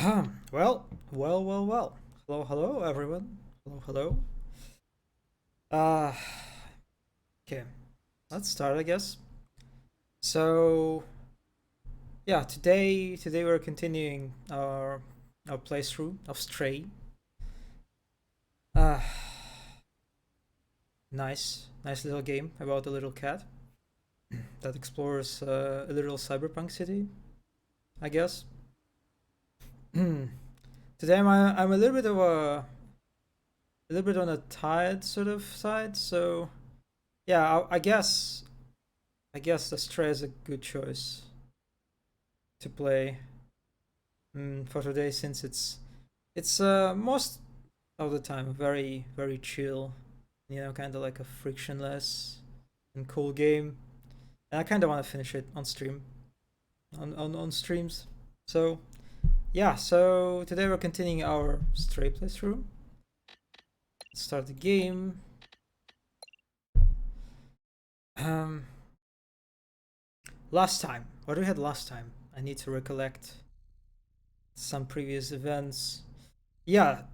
Well. Hello, everyone. Hello. Uh, okay. Let's start, I guess. So, yeah, today we're continuing our playthrough of Stray. Uh, nice little game about a little cat that explores a little cyberpunk city, I guess. Today I'm a little bit of a little bit on a tired sort of side, so yeah, I guess the Stray is a good choice to play for today since it's most of the time very chill, kind of like a frictionless and cool game. And I kind of want to finish it on stream, on streams. So yeah, so today we're continuing our Stray playthrough. Let's start the game. Um, Last time, what do we had last time? I need to recollect some previous events. Yeah,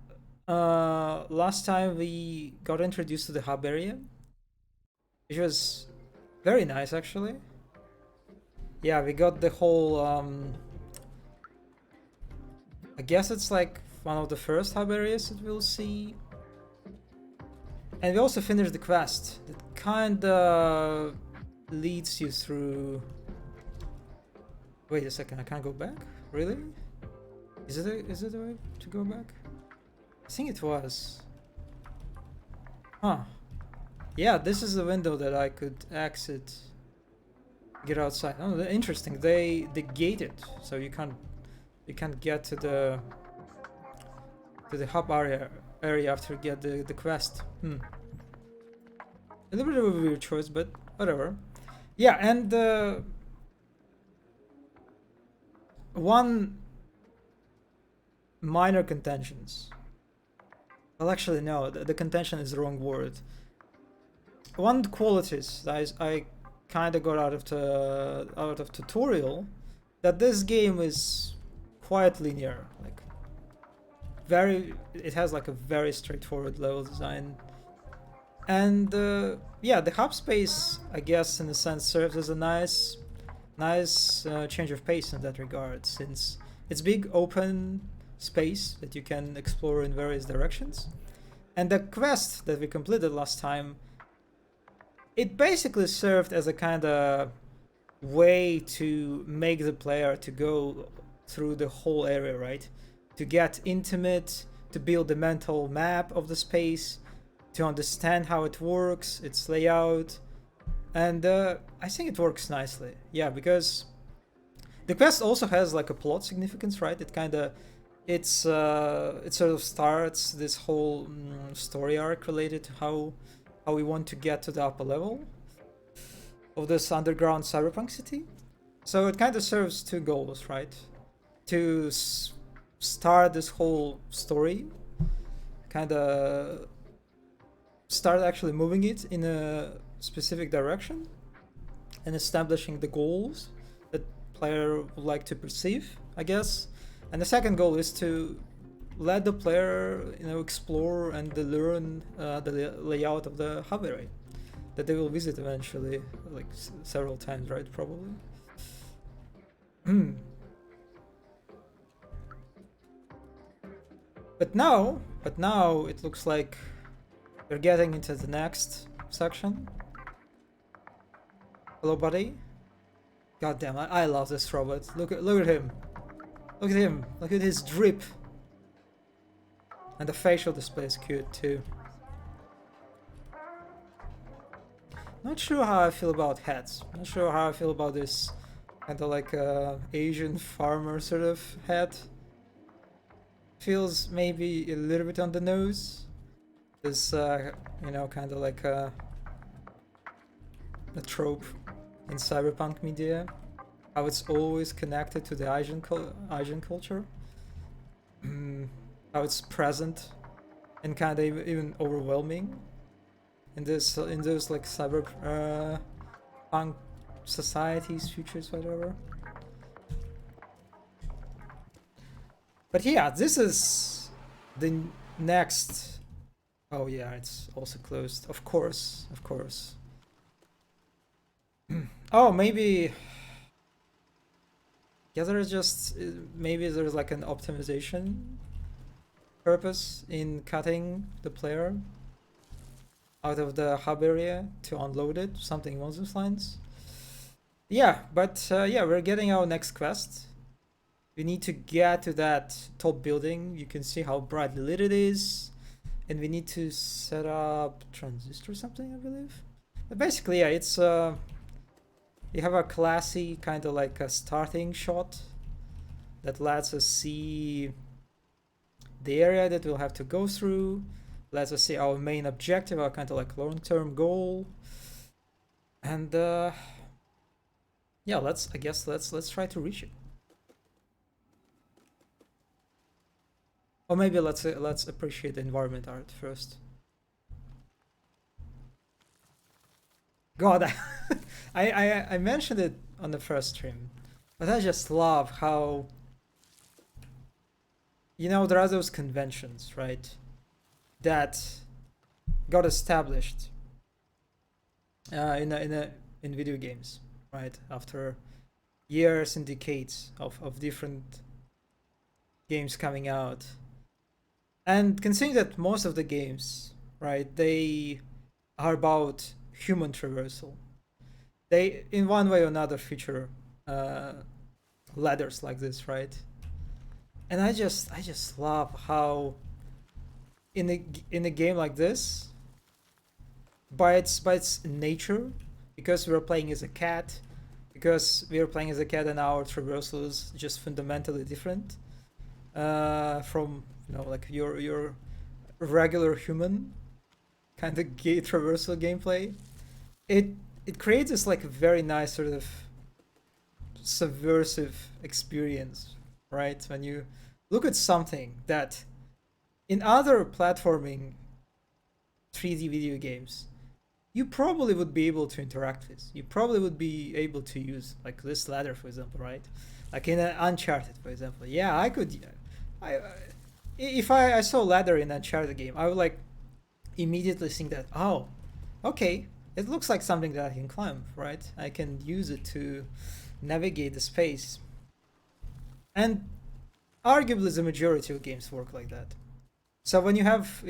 last time we got introduced to the hub area, which was very nice actually. Yeah, we got the whole. I guess it's like one of the first hub areas that we'll see, and we also finished the quest that kinda leads you through. Wait a second, I can't go back. Really? Is it a way to go back? I think it was. Huh. Yeah, this is the window that I could exit, get outside. Oh, interesting. They gate it, so you can't get to the hub area after you get the quest. A little bit of a weird choice, but whatever. Yeah, and one minor contentions. Well, actually, no. The contention is the wrong word. One qualities that I kind of got out of tutorial, that this game is quite linear. Like it has like a very straightforward level design. And yeah, the hub space, I guess, in a sense, serves as a nice change of pace in that regard, since it's big open space that you can explore in various directions. And the quest that we completed last time, it basically served as a kind of way to make the player to go through the whole area, right? To get intimate, to build the mental map of the space, to understand how it works, its layout, and I think it works nicely. Yeah, because the quest also has like a plot significance, right? It sort of starts this whole story arc related to how we want to get to the upper level of this underground cyberpunk city. So it kind of serves two goals, right? To start this whole story, kind of start actually moving it in a specific direction and establishing the goals that player would like to perceive, I guess. And the second goal is to let the player, explore and learn the layout of the hub area that they will visit eventually, like several times, right? Probably. But now it looks like we're getting into the next section. Hello, buddy. God damn, I love this robot. Look at him. Look at him. Look at his drip. And the facial display is cute too. Not sure how I feel about hats. Not sure how I feel about this kind of like Asian farmer sort of hat. Feels maybe a little bit on the nose. This, kind of like a trope in cyberpunk media. How it's always connected to the Asian culture. How it's present and kind of even overwhelming in those like cyberpunk societies, futures, whatever. But yeah, this is the next. Oh yeah, it's also closed. Of course, of course. Oh, maybe. Yeah, there's just maybe there's like an optimization purpose in cutting the player out of the hub area to unload it, something along those lines. Yeah, but yeah, we're getting our next quest. We need to get to that top building. You can see how brightly lit it is. And we need to set up transistor or something, I believe. But basically, yeah, it's you have a classy kind of like a starting shot that lets us see the area that we'll have to go through, lets us see our main objective, our kind of like long-term goal. And yeah, let's try to reach it. Or maybe let's appreciate the environment art first. God, I mentioned it on the first stream, but I just love how, you know, there are those conventions, right, that got established in video games, right, after years and decades of different games coming out. And considering that most of the games, right, they are about human traversal, they in one way or another feature ladders like this, right? And I just love how in a game like this, by its nature, because we're playing as a cat, and our traversal is just fundamentally different from, you know, like your regular human kind of traversal gameplay. It creates this like very nice sort of subversive experience, right? When you look at something that in other platforming 3D video games you probably would be able to interact with. You probably would be able to use like this ladder, for example, right? Like in Uncharted, for example. Yeah, I could. I if I saw a ladder in an Uncharted game, I would like immediately think that, oh, okay, it looks like something that I can climb, right? I can use it to navigate the space. And arguably the majority of games work like that. So when you have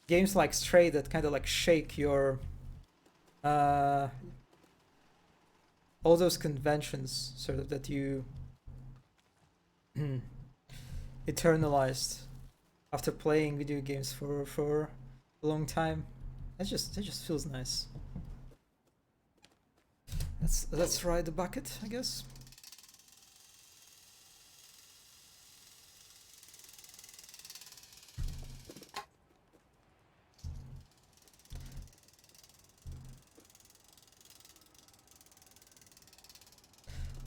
games like Stray that kind of like shake your all those conventions sort of that you eternalized after playing video games for a long time. That just feels nice. Let's ride the bucket, I guess.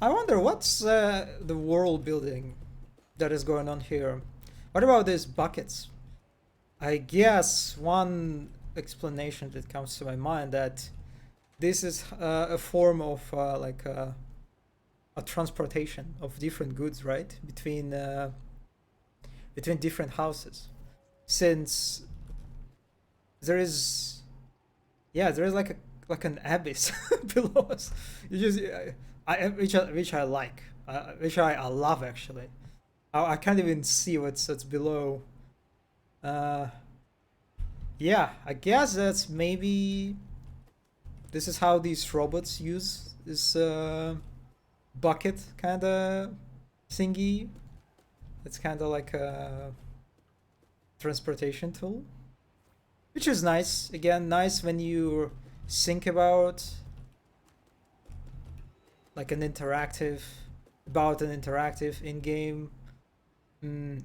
I wonder what's the world building that is going on here. What about these buckets? I guess one explanation that comes to my mind that this is a form of like a transportation of different goods, right, between different houses, since there is like an abyss below us. You just which I like, which I love actually. I can't even see what's below. Yeah, I guess that's maybe this is how these robots use this bucket kind of thingy. It's kind of like a transportation tool, which is nice. Again, nice when you think about like an interactive in-game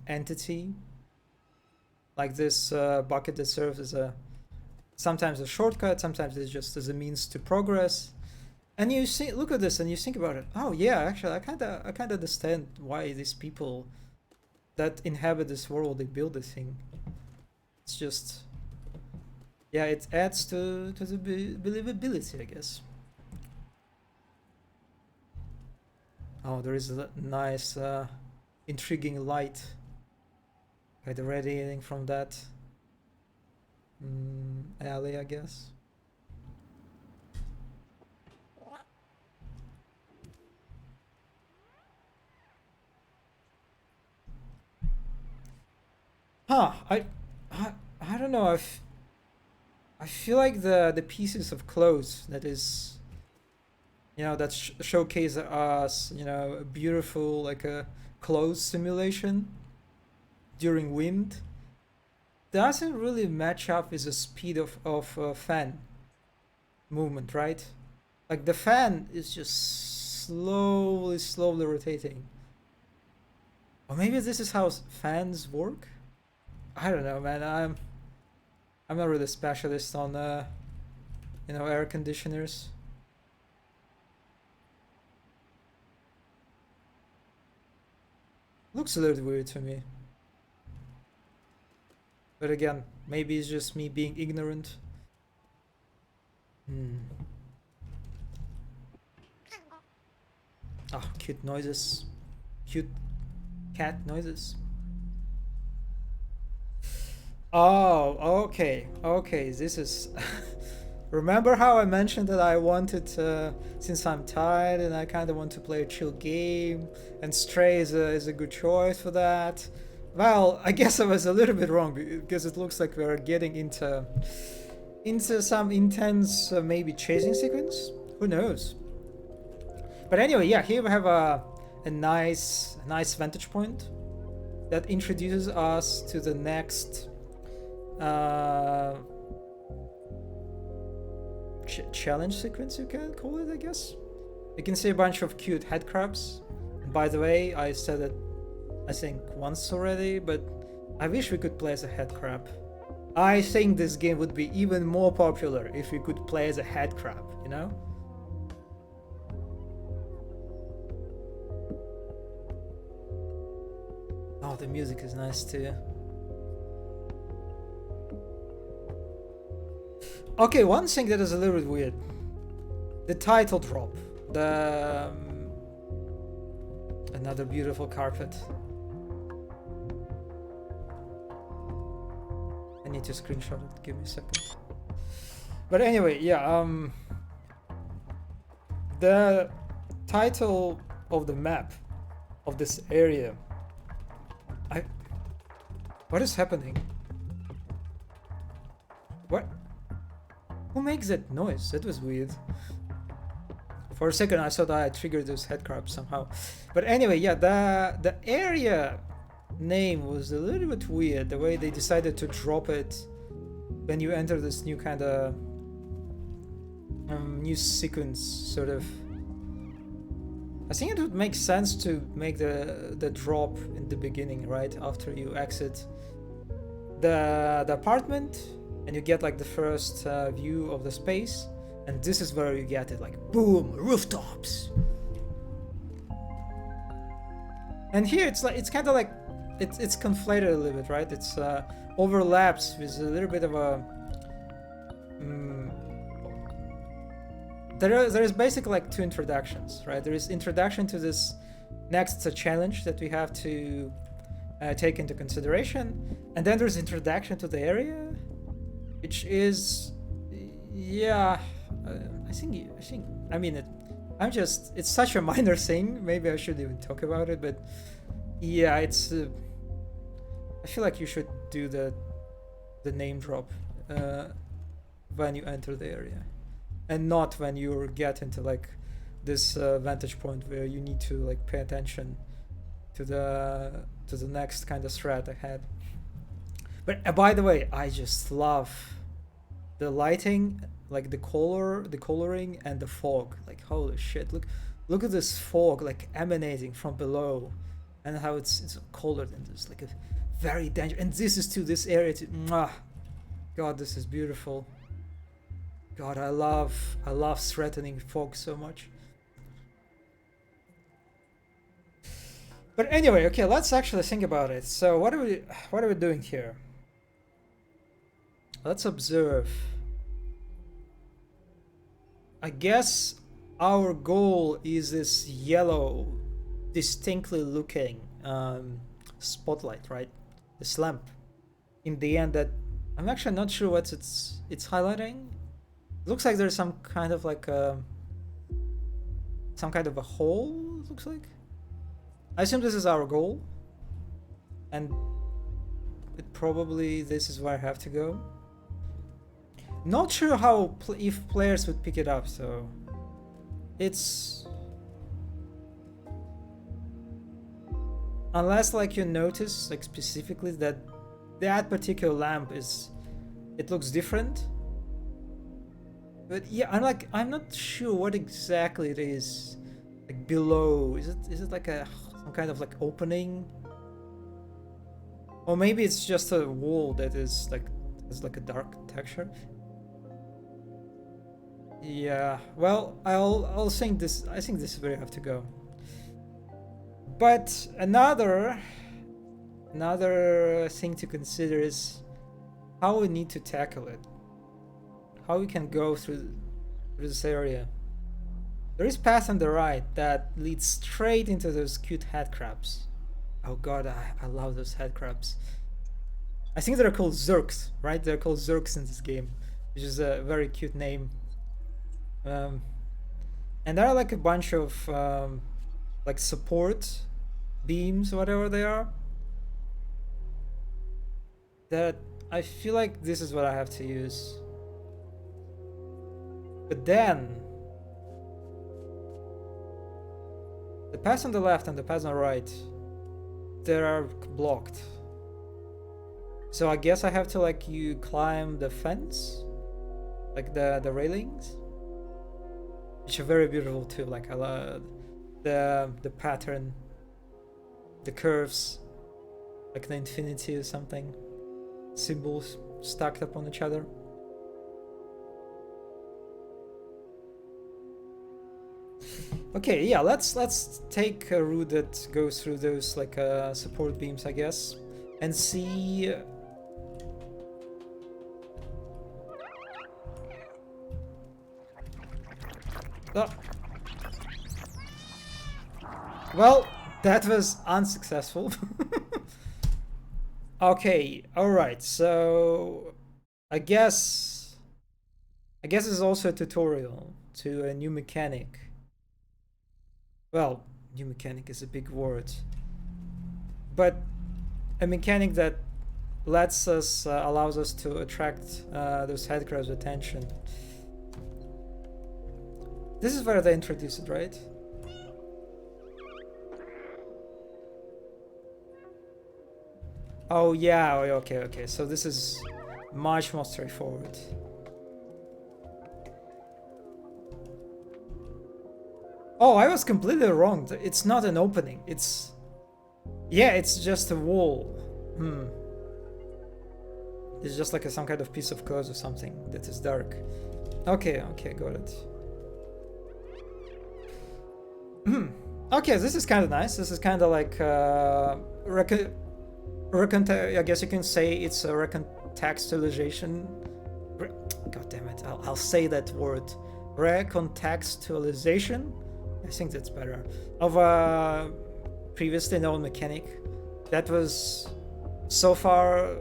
entity like this bucket that serves as sometimes a shortcut, sometimes it's just as a means to progress. And you see, look at this and you think about it. Oh yeah, actually I kind of understand why these people that inhabit this world, they build this thing. It's just, yeah, it adds to the believability, I guess. Oh, there is a nice intriguing light, kind of radiating from that alley, I guess. Huh? I don't know. I feel like the pieces of clothes that is, you know, that showcase us, you know, a beautiful like a clothes simulation during wind doesn't really match up with the speed of fan movement, right? Like the fan is just slowly rotating. Or maybe this is how fans work. I don't know, man. I'm not really a specialist on you know, air conditioners. Looks a little weird to me. But again, maybe it's just me being ignorant. Oh, cute noises. Cute cat noises. Oh, okay. Okay, this is... Remember how I mentioned that I wanted, since I'm tired and I kind of want to play a chill game, and Stray is a good choice for that? Well, I guess I was a little bit wrong, because it looks like we're getting into some intense, maybe chasing sequence? Who knows? But anyway, yeah, here we have a nice vantage point that introduces us to the next challenge sequence, you can call it, I guess. You can see a bunch of cute head crabs. And by the way, I said it, I think, once already, but I wish we could play as a head crab. I think this game would be even more popular if we could play as a head crab, you know? Oh, the music is nice too. Okay, one thing that is a little bit weird. The title drop. The... another beautiful carpet. I need to screenshot it, give me a second. But anyway, yeah, the title of the map of this area. What is happening? What? Who makes that noise? That was weird. For a second I thought I triggered those head crabs somehow. But anyway, yeah, the area name was a little bit weird. The way they decided to drop it when you enter this new kind of new sequence, sort of. I think it would make sense to make the drop in the beginning, right after you exit the apartment, and you get like the first view of the space, and this is where you get it, like boom, rooftops. And here it's like it's kind of like it's conflated a little bit, right? It's overlaps with a little bit of a there is basically like two introductions, right? There is introduction to this next challenge that we have to take into consideration, and then there's introduction to the area, which is, yeah, I mean, it's such a minor thing. Maybe I shouldn't even talk about it, but yeah, it's. I feel like you should do the name drop when you enter the area, and not when you get into like this vantage point where you need to like pay attention to the next kind of threat ahead. But by the way, I just love the lighting, like the coloring and the fog. Like holy shit, look at this fog like emanating from below, and how it's colored in this like a very dangerous. And this is to this area to, God, this is beautiful. God, I love threatening fog so much. But anyway, okay, let's actually think about it. So what are we doing here? Let's observe. I guess our goal is this yellow, distinctly looking spotlight, right? This lamp in the end that I'm actually not sure what it's highlighting. It looks like there's some kind of like a hole, it looks like. I assume this is our goal, and probably this is where I have to go. Not sure how if players would pick it up, so it's unless like you notice like specifically that particular lamp it looks different. But yeah, I'm not sure what exactly it is like below. Is it like some kind of like opening? Or maybe it's just a wall that is like a dark texture. Yeah, well, I'll think this. I think this is where you have to go. But another thing to consider is how we need to tackle it. How we can go through this area. There is path on the right that leads straight into those cute head crabs. Oh god, I love those head crabs. I think they're called Zurks, right? They're called Zurks in this game, which is a very cute name. And there are like a bunch of like support beams, whatever they are, that I feel like this is what I have to use. But then the paths on the left and the paths on the right, they are blocked. So I guess I have to like you climb the fence, like the railings, which are very beautiful too. Like I love the pattern, the curves, like the infinity or something, symbols stacked up on each other. Okay, yeah, let's take a route that goes through those like support beams, I guess, and see. Oh. Well, that was unsuccessful. Okay, all right. So I guess it's also a tutorial to a new mechanic. Well, new mechanic is a big word, but a mechanic that allows us to attract those headcrabs' attention. This is where they introduce it, right? Oh yeah, okay. So this is much more straightforward. Oh, I was completely wrong. It's not an opening. It's just a wall. It's just like some kind of piece of clothes or something that is dark. Okay, got it. Okay, this is kind of nice. This is kind of like I guess you can say it's a recontextualization. God damn it! I'll say that word. Recontextualization. I think that's better. Of a previously known mechanic that was so far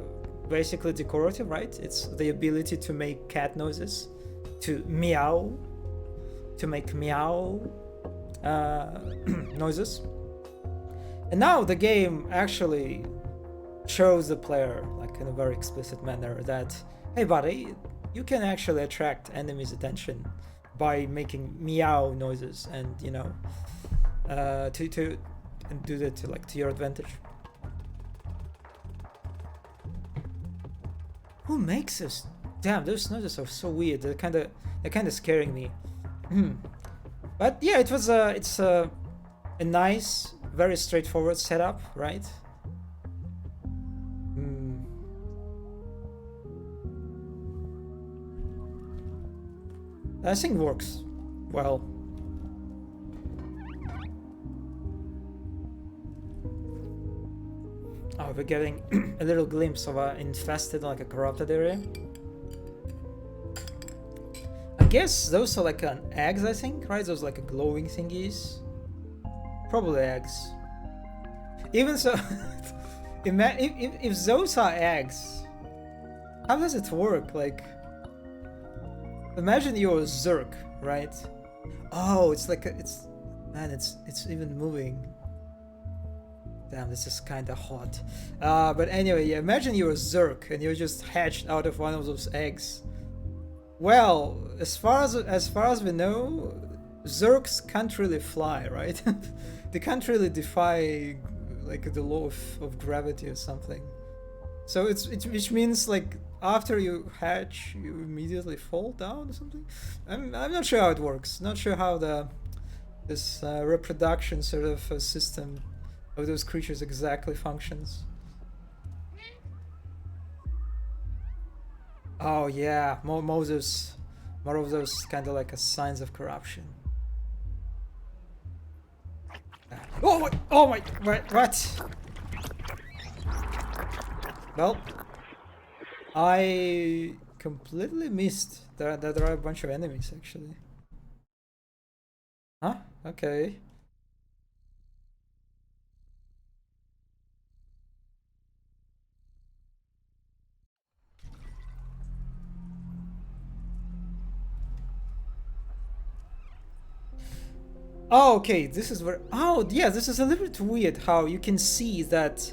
basically decorative, right? It's the ability to make cat noises, to meow, to make meow noises. And now the game actually shows the player, like in a very explicit manner, that hey buddy, you can actually attract enemies' attention by making meow noises, and you know, and do that to your advantage. Who makes this? Damn, those noises are so weird. They're kind of scaring me. But yeah, it's a nice, very straightforward setup, right? I think it works well. Oh, we're getting a little glimpse of an infested, like a corrupted area. I guess those are like eggs, I think, right? Those like glowing thingies. Probably eggs. Even so, if those are eggs, how does it work? Like, imagine you're a Zerg, right? Oh, it's like it's even moving. Damn, this is kind of hot. But anyway, yeah, imagine you're a Zerg and you're just hatched out of one of those eggs. Well, as far as we know, Zergs can't really fly, right? They can't really defy like the law of gravity or something. So which means like after you hatch, you immediately fall down or something. I'm not sure how it works. Not sure how this reproduction sort of system of those creatures exactly functions. Oh yeah, more of those kind of like a signs of corruption. Oh my, what? Well, I completely missed that there are a bunch of enemies actually. Huh? Okay. Oh, okay, this is where... Oh, yeah, this is a little bit weird how you can see that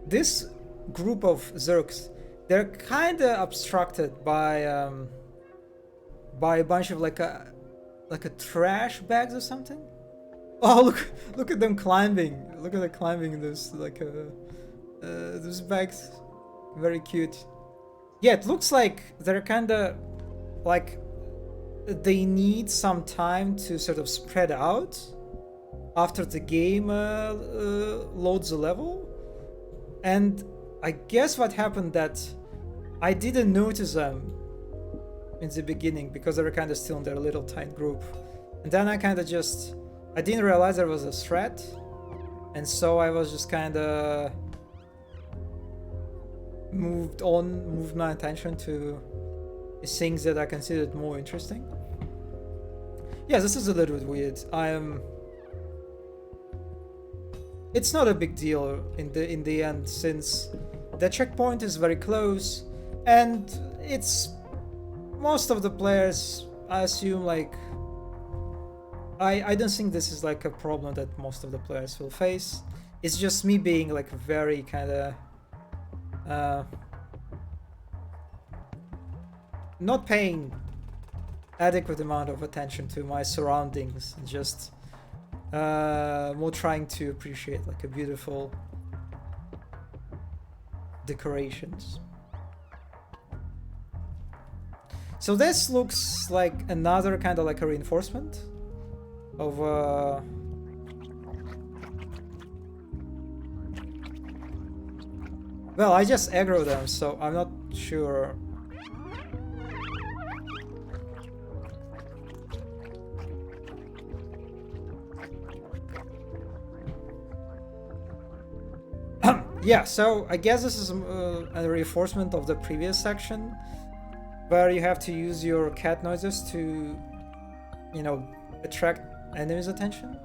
this group of Zergs, they're kind of obstructed by a bunch of like a trash bags or something. Oh, look at them climbing. Look at them climbing those like those bags. Very cute. Yeah, it looks like they're kind of like they need some time to sort of spread out after the game loads the level. And I guess what happened that I didn't notice them in the beginning because they were kind of still in their little tight group. And then I kind of just... I didn't realize there was a threat. And so I was just kind of... moved my attention to things that I considered more interesting. Yeah, this is a little bit weird. It's not a big deal in the end, since the checkpoint is very close, and it's most of the players, I assume, like I don't think this is like a problem that most of the players will face. It's just me being like very kind of not paying adequate amount of attention to my surroundings, and just more trying to appreciate like a beautiful decorations. So this looks like another kind of like a reinforcement of well, I just aggro them, so I'm not sure. Yeah, so I guess this is a reinforcement of the previous section, where you have to use your cat noises to, you know, attract enemies' attention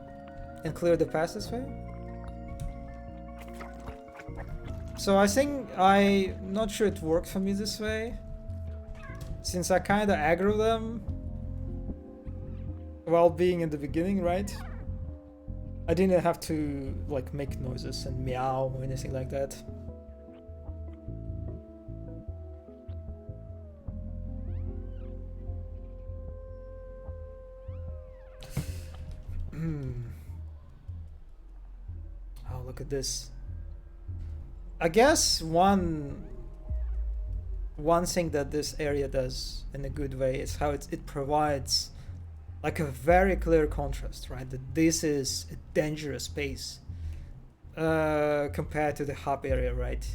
and clear the path this way. So I think I'm not sure it worked for me this way, since I kind of aggro them while being in the beginning, right? I didn't have to like make noises and meow or anything like that. Oh, look at this. I guess one thing that this area does in a good way is how it provides like a very clear contrast, right? That this is a dangerous space compared to the hub area, right?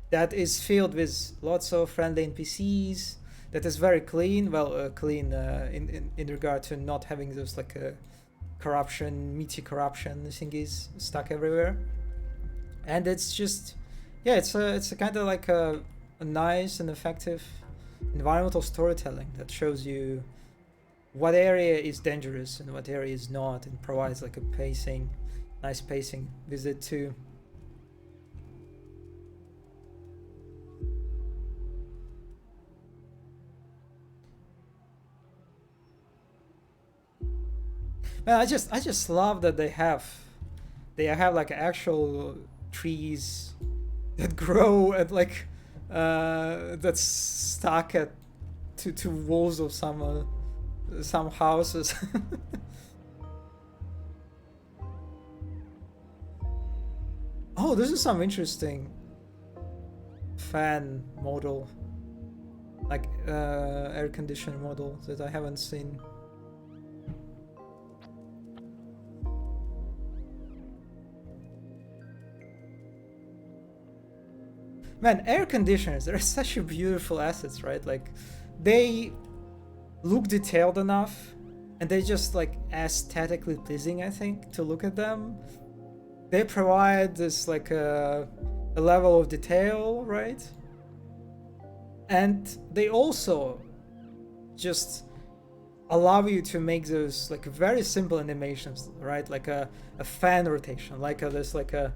That is filled with lots of friendly NPCs. That is very clean. Well, clean in regard to not having those like corruption, meaty corruption thingies stuck everywhere. And it's just, yeah, it's a kind of like a nice and effective environmental storytelling that shows you what area is dangerous and what area is not, and provides like a nice pacing with it too. Man, I just love that they have like actual trees that grow at like that's stuck at to walls of some houses. Oh, this is some interesting fan model, like air conditioner model that I haven't seen. Man, air conditioners, they're such a beautiful assets, right? Like, they look detailed enough, and they just like aesthetically pleasing, I think, to look at them. They provide this like a level of detail, right? And they also just allow you to make those like very simple animations, right? Like a fan rotation, like this like a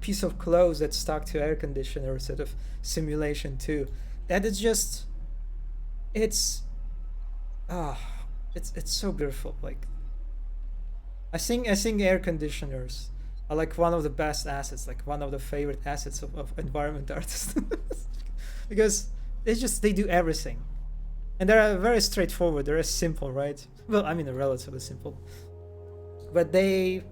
piece of clothes that's stuck to air conditioner sort of simulation too. That is just, it's it's so beautiful. Like, I think air conditioners are like one of the best assets, like one of the favorite assets of environment artists. Because they do everything. And they're very straightforward, they're simple, right? Well, I mean, relatively simple. But they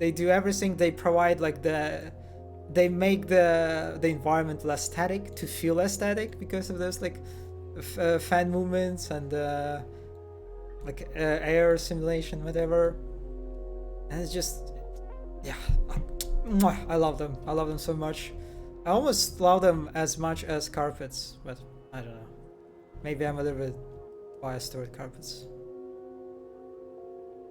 do everything. They provide like they make the environment less static to feel aesthetic because of those like fan movements and like air simulation, whatever. And it's just, yeah, I love them. I love them so much. I almost love them as much as carpets, but I don't know. Maybe I'm a little bit biased toward carpets.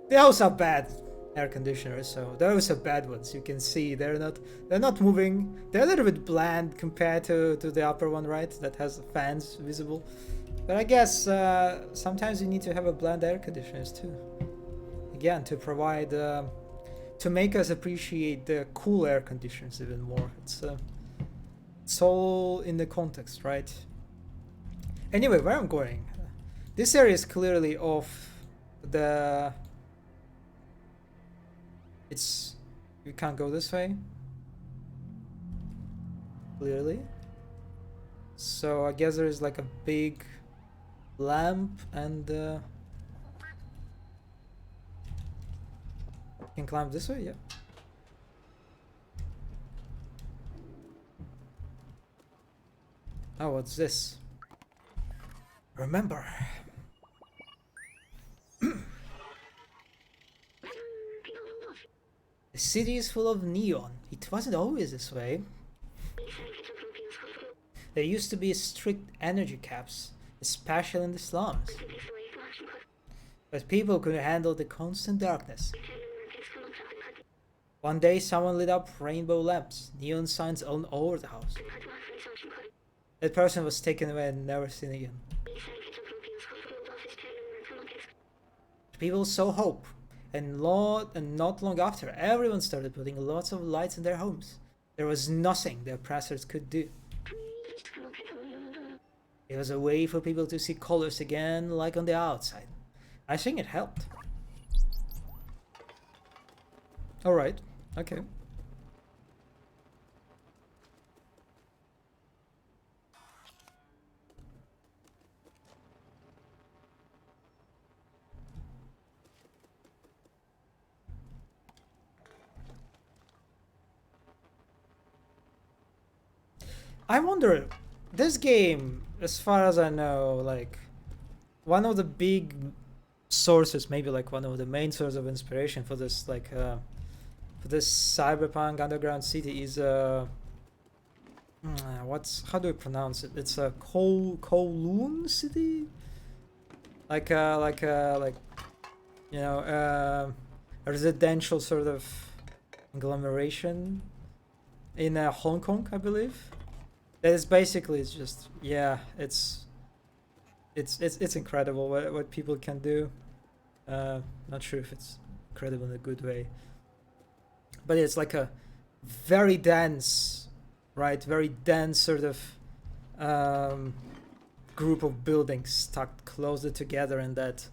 They also are bad air conditioners, so those are bad ones. You can see they're not moving. They're a little bit bland compared to the upper one, right? That has fans visible. But I guess sometimes you need to have a bland air conditioners too. Again, to provide to make us appreciate the cool air conditioners even more. It's all in the context, right? Anyway, where I'm going, this area is clearly off the, you can't go this way, clearly. So I guess there is like a big lamp and you can climb this way, yeah. Oh, what's this? Remember. The city is full of neon. It wasn't always this way. There used to be strict energy caps, especially in the slums. But people couldn't handle the constant darkness. One day someone lit up rainbow lamps, neon signs all over the house. That person was taken away and never seen again. People saw hope, and not long after, everyone started putting lots of lights in their homes. There was nothing the oppressors could do. It was a way for people to see colors again, like on the outside. I think it helped. Alright, okay. I wonder, this game, as far as I know, like, one of the big sources, maybe like one of the main sources of inspiration for this, like, for this cyberpunk underground city is, how do I pronounce it? It's a Kowloon city? Like, you know, a residential sort of agglomeration in Hong Kong, I believe. That is basically, it's just, yeah, it's incredible what people can do. Not sure if it's incredible in a good way, but it's like a very dense, right? Very dense sort of group of buildings stuck closer together, and that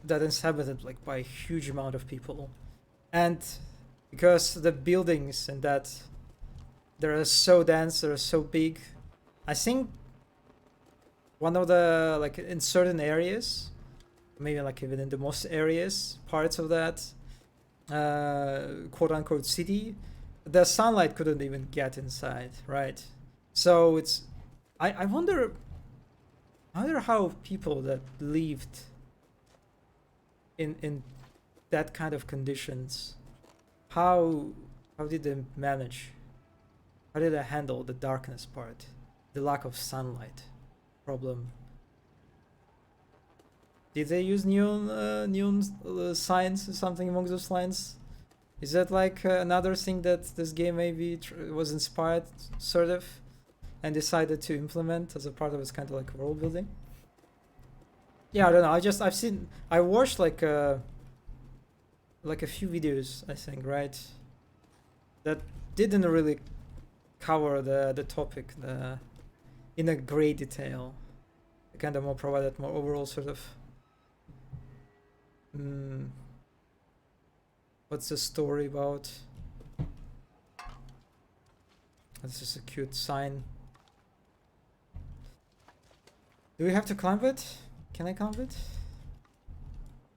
that inhabited like by a huge amount of people, and because the buildings and that they're so dense, they're so big. I think one of the like in certain areas, maybe like even in the most areas parts of that quote unquote city, the sunlight couldn't even get inside, right? So it's I wonder how people that lived in that kind of conditions, how did they manage? How did they handle the darkness part, the lack of sunlight problem? Did they use neon signs or something among those lines? Is that like another thing that this game maybe was inspired, sort of, and decided to implement as a part of its kind of like world building? Yeah, I don't know. I watched like a few videos, I think, right? That didn't really cover the topic in a great detail. It kind of more provided more overall sort of what's the story about? This is a cute sign. Do we have to climb it? Can I climb it?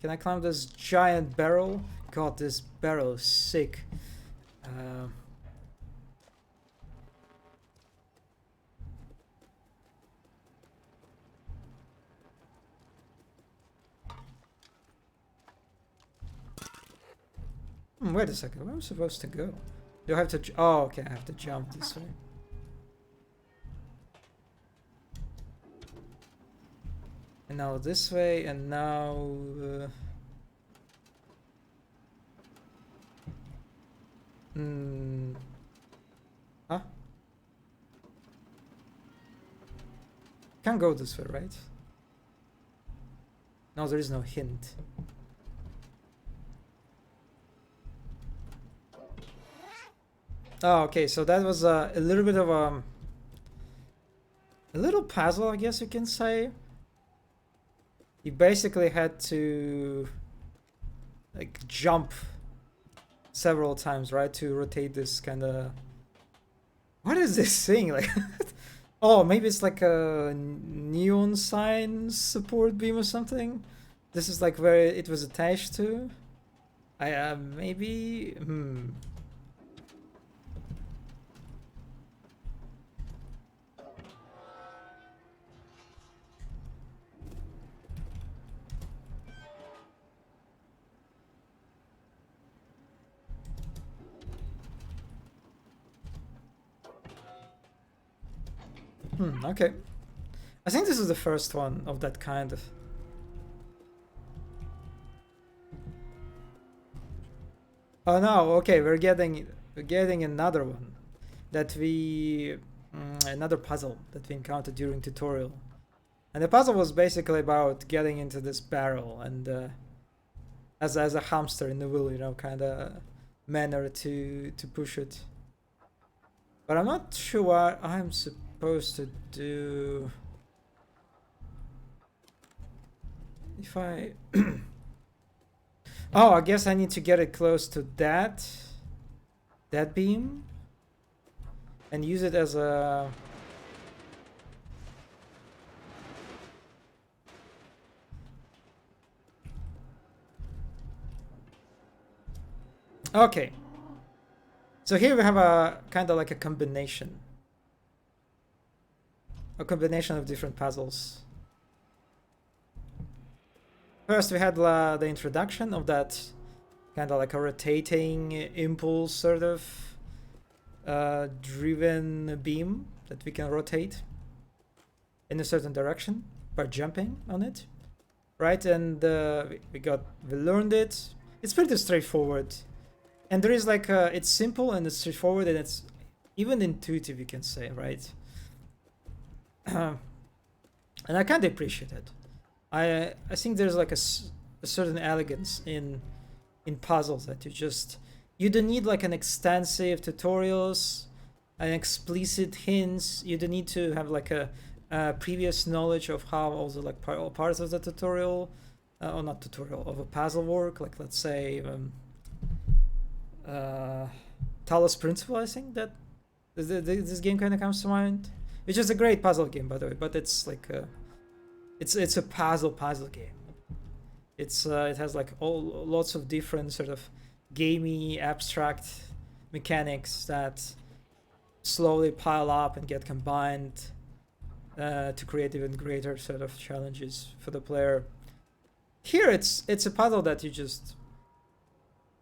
Can I climb this giant barrel? God, this barrel is sick. Wait a second, where am I supposed to go? Do I have to... Oh, okay, I have to jump this way. And now this way, and now... Huh? Can't go this way, right? No, there is no hint. Oh, okay, so that was a little bit of a little puzzle, I guess you can say. You basically had to like jump several times, right, to rotate this kind of... What is this thing? Like, oh, maybe it's like a neon sign support beam or something. This is like where it was attached to. Maybe. Okay. I think this is the first one of that kind of... Oh no, okay, we're getting another one that we... another puzzle that we encountered during tutorial. And the puzzle was basically about getting into this barrel and as a hamster in the wheel, you know, kind of manner to push it. But I'm not sure what I'm supposed to do. If I... Oh, I guess I need to get it close to that beam and use it as a... Okay. So here we have a kind of like a combination. A combination of different puzzles. First we had the introduction of that kind of like a rotating impulse sort of driven beam that we can rotate in a certain direction by jumping on it, right? And we learned it. It's pretty straightforward, and there is like it's simple and it's straightforward and it's even intuitive, you can say, right? And I kind of appreciate it. I think there's like a certain elegance in puzzles that you don't need like an extensive tutorials, an explicit hints. You don't need to have like a previous knowledge of how all the like parts of the tutorial or not tutorial, of a puzzle work, like let's say Talos Principle. I think that this game kind of comes to mind, which is a great puzzle game, by the way. But it's like it's a puzzle game. It has like lots of different sort of gamey, abstract mechanics that slowly pile up and get combined to create even greater sort of challenges for the player. Here it's a puzzle that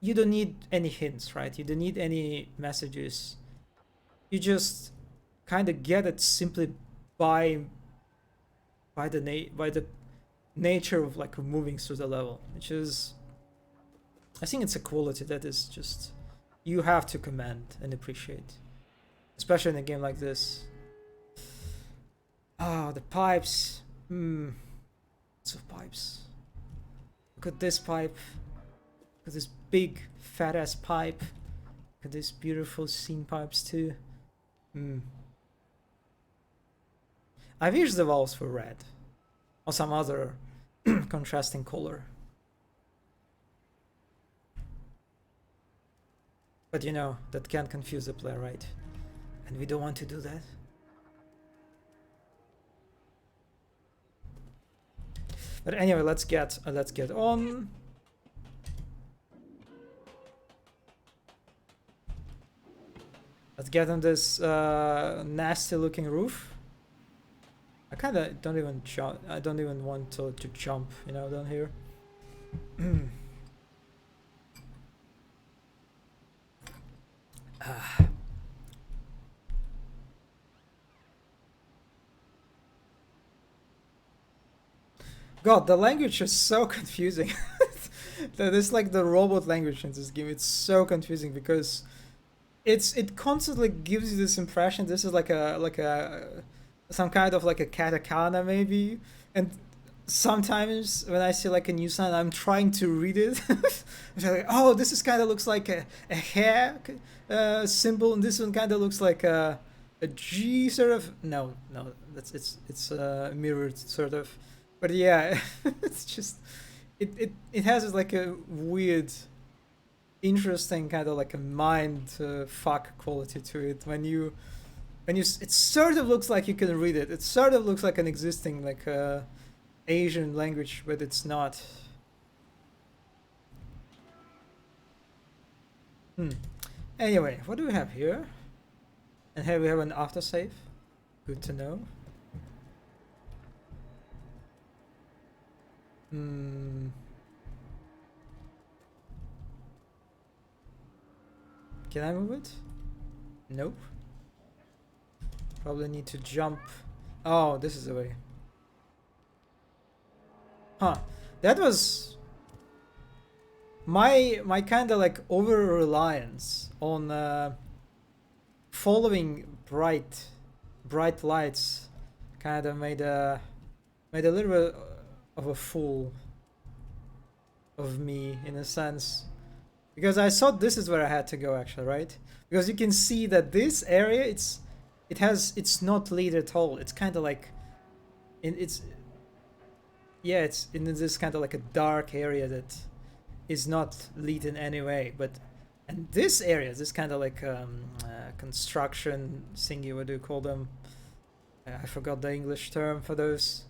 you don't need any hints, right? You don't need any messages. You just kind of get it simply by the nature of like moving through the level, which is, I think it's a quality that is just you have to commend and appreciate, especially in a game like this. Ah, the pipes. Lots of pipes. Look at this pipe. Look at this big fat ass pipe. Look at these beautiful scene pipes too. I wish the walls were red or some other contrasting color. But you know, that can confuse the player, right? And we don't want to do that. But anyway, let's get on. Let's get on this nasty looking roof. I kind of don't even jump. I don't even want to jump, you know, down here. God, the language is so confusing. It's like the robot language in this game. It's so confusing because it constantly gives you this impression this is like a some kind of like a katakana maybe, and sometimes when I see like a new sign I'm trying to read it. I'm like, oh, this is kind of looks like a hair symbol, and this one kind of looks like a G sort of. No, that's it's mirrored sort of, but yeah. It's just it has like a weird, interesting kind of like a mind fuck quality to it when it sort of looks like you can read it. It sort of looks like an existing like Asian language, but it's not. Anyway, what do we have here? And here we have an autosave. Good to know. Can I move it? Nope. Probably need to jump. Oh, this is the way. Huh. That was my kind of like over reliance on following bright lights kind of made a little bit of a fool of me in a sense, because I thought this is where I had to go actually, right? Because you can see that this area it's not lit at all. It's kind of like it's in this kind of like a dark area that is not lit in any way. And this area, this kind of like construction thingy, what do you call them? I forgot the English term for those.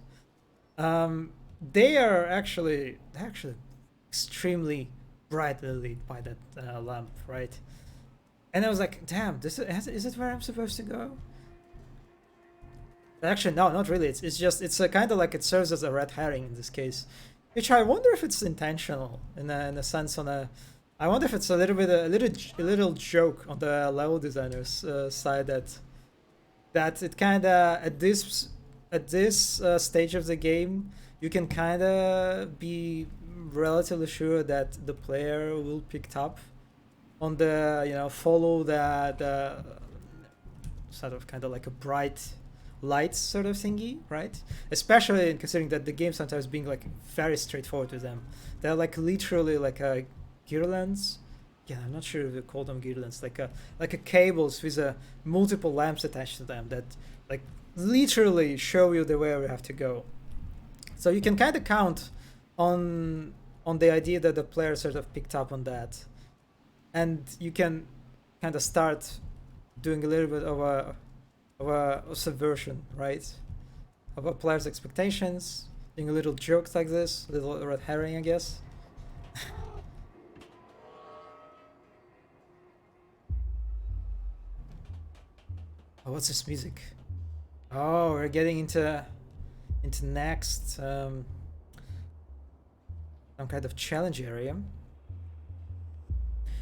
They're actually extremely brightly lit by that lamp, right? And I was like, damn, is it where I'm supposed to go? Actually, no, not really. It's a kind of like it serves as a red herring in this case, which I wonder if it's intentional in a sense. I wonder if it's a little joke on the level designer's side that it kind of at this stage of the game you can kind of be relatively sure that the player will pick up on the follow the sort of kind of like a bright lights sort of thingy, right? Especially considering that the game sometimes being like very straightforward with them. They're like literally like guirlands. Yeah, I'm not sure if they call them guirlands. Like a cables with multiple lamps attached to them that like literally show you the way we have to go. So you can kind of count on the idea that the player sort of picked up on that, and you can kind of start doing a little bit of a subversion, right, of a player's expectations, doing a little jokes like this, a little red herring, I guess. Oh, what's this music? Oh, we're getting into next some kind of challenge area.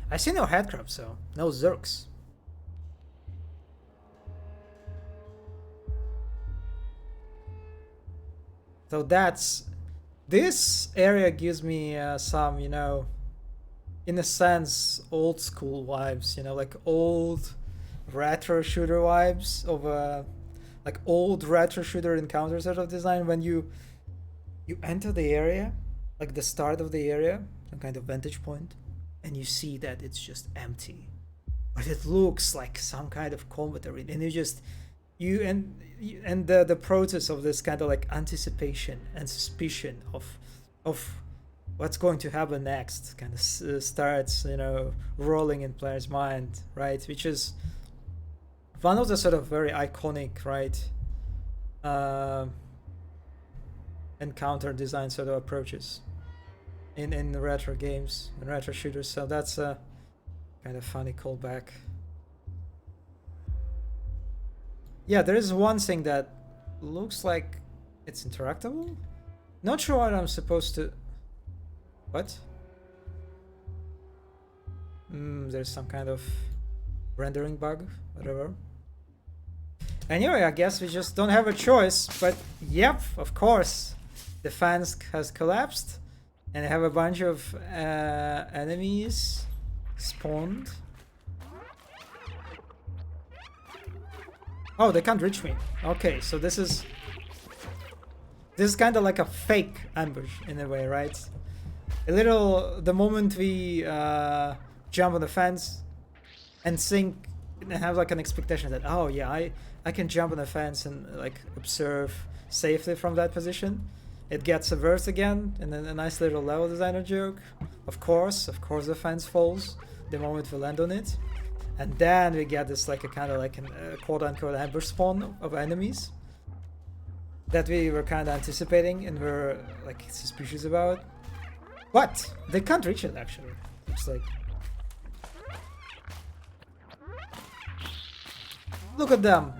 I see no headcrabs, so no Zerks. So this area gives me some, you know, in a sense, old school vibes, you know, like old retro shooter vibes of a like old retro shooter encounter sort of design. When you enter the area, like the start of the area, some kind of vantage point, and you see that it's just empty, but it looks like some kind of combat arena, and the process of this kind of like anticipation and suspicion of what's going to happen next kind of starts, you know, rolling in players' mind, right? Which is one of the sort of very iconic, right, encounter design sort of approaches in retro games and retro shooters. So that's a kind of funny callback. Yeah, there is one thing that looks like it's interactable. Not sure what I'm supposed to... What? There's some kind of rendering bug, whatever. Anyway, I guess we just don't have a choice, but yep, of course, the fence has collapsed, and I have a bunch of enemies spawned. Oh, they can't reach me. Okay, so this is kind of like a fake ambush in a way, right? The moment we jump on the fence and think and have like an expectation that, oh yeah, I can jump on the fence and like observe safely from that position, it gets subverted again, and then a nice little level designer joke. Of course the fence falls the moment we land on it, and then we get this like a kind of like a quote-unquote ambush spawn of enemies that we were kind of anticipating and were like suspicious about. But they can't reach it actually. It's like, look at them.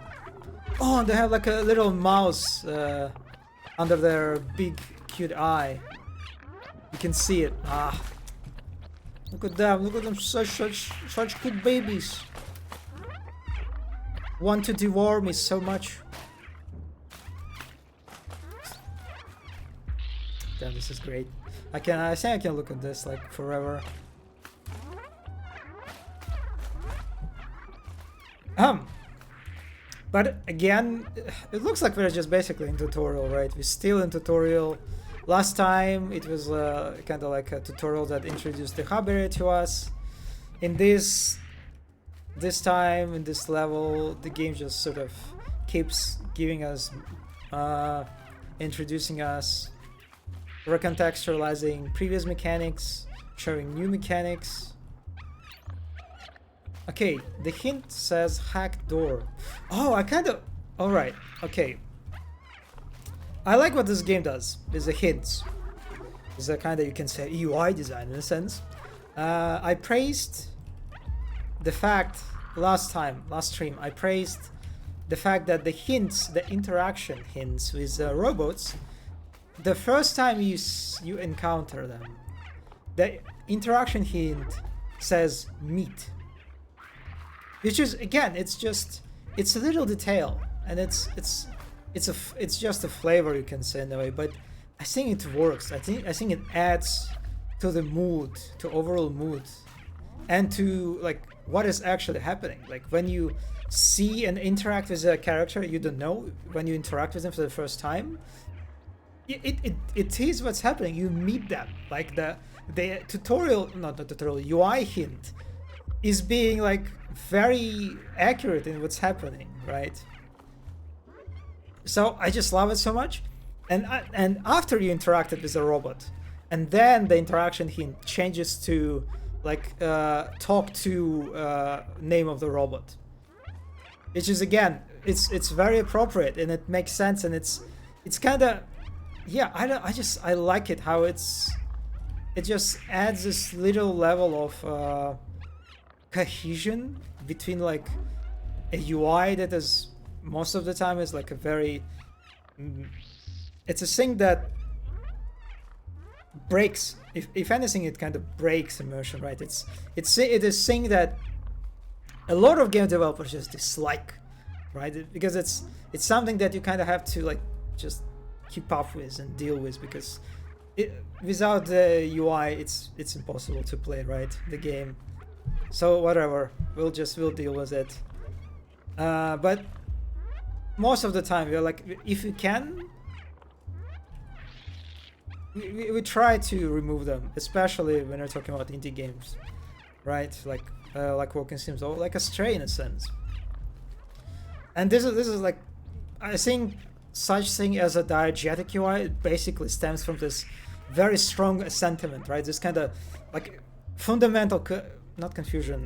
Oh, and they have like a little mouse under their big cute eye. You can see it. Ah, look at them, such good babies. Want to devour me so much. Damn, this is great. I think I can look at this like forever. But again, it looks like we're just basically in tutorial, right? We're still in tutorial. Last time it was kind of like a tutorial that introduced the hub area to us. In this time, in this level, the game just sort of keeps giving us, introducing us, recontextualizing previous mechanics, showing new mechanics. Okay, the hint says hack door. Oh, I kind of... Alright, okay. I like what this game does. There's a hint. There's a kind of, you can say, UI design in a sense. I praised the fact, last stream, I praised the fact that the hints, the interaction hints with robots, the first time you encounter them, the interaction hint says meat. Which is, again, it's a little detail, and it's just a flavor, you can say in a way, but I think it works. I think it adds to the mood, to overall mood, and to like what is actually happening. Like when you see and interact with a character you don't know, when you interact with them for the first time, it is what's happening. You meet them, like the tutorial, not the tutorial, UI hint is being like very accurate in what's happening, right? So I just love it so much. And after you interacted with a robot, and then the interaction hint changes to like talk to name of the robot, which is again it's very appropriate and it makes sense, and it's kind of, yeah, I like it how it just adds this little level of cohesion between like a UI that is most of the time is like a very it's a thing that breaks, if anything it kind of breaks immersion, right? It is a thing that a lot of game developers just dislike, right? Because it's something that you kind of have to like just keep up with and deal with, because without the UI it's impossible to play, right, the game. So whatever, we'll deal with it. But most of the time we're like, if we can, we try to remove them, especially when we're talking about indie games, right? Like Walking Sims or like Astray in a sense. And this is like, I think such thing as a diegetic UI basically stems from this very strong sentiment, right? This kind of like fundamental not confusion,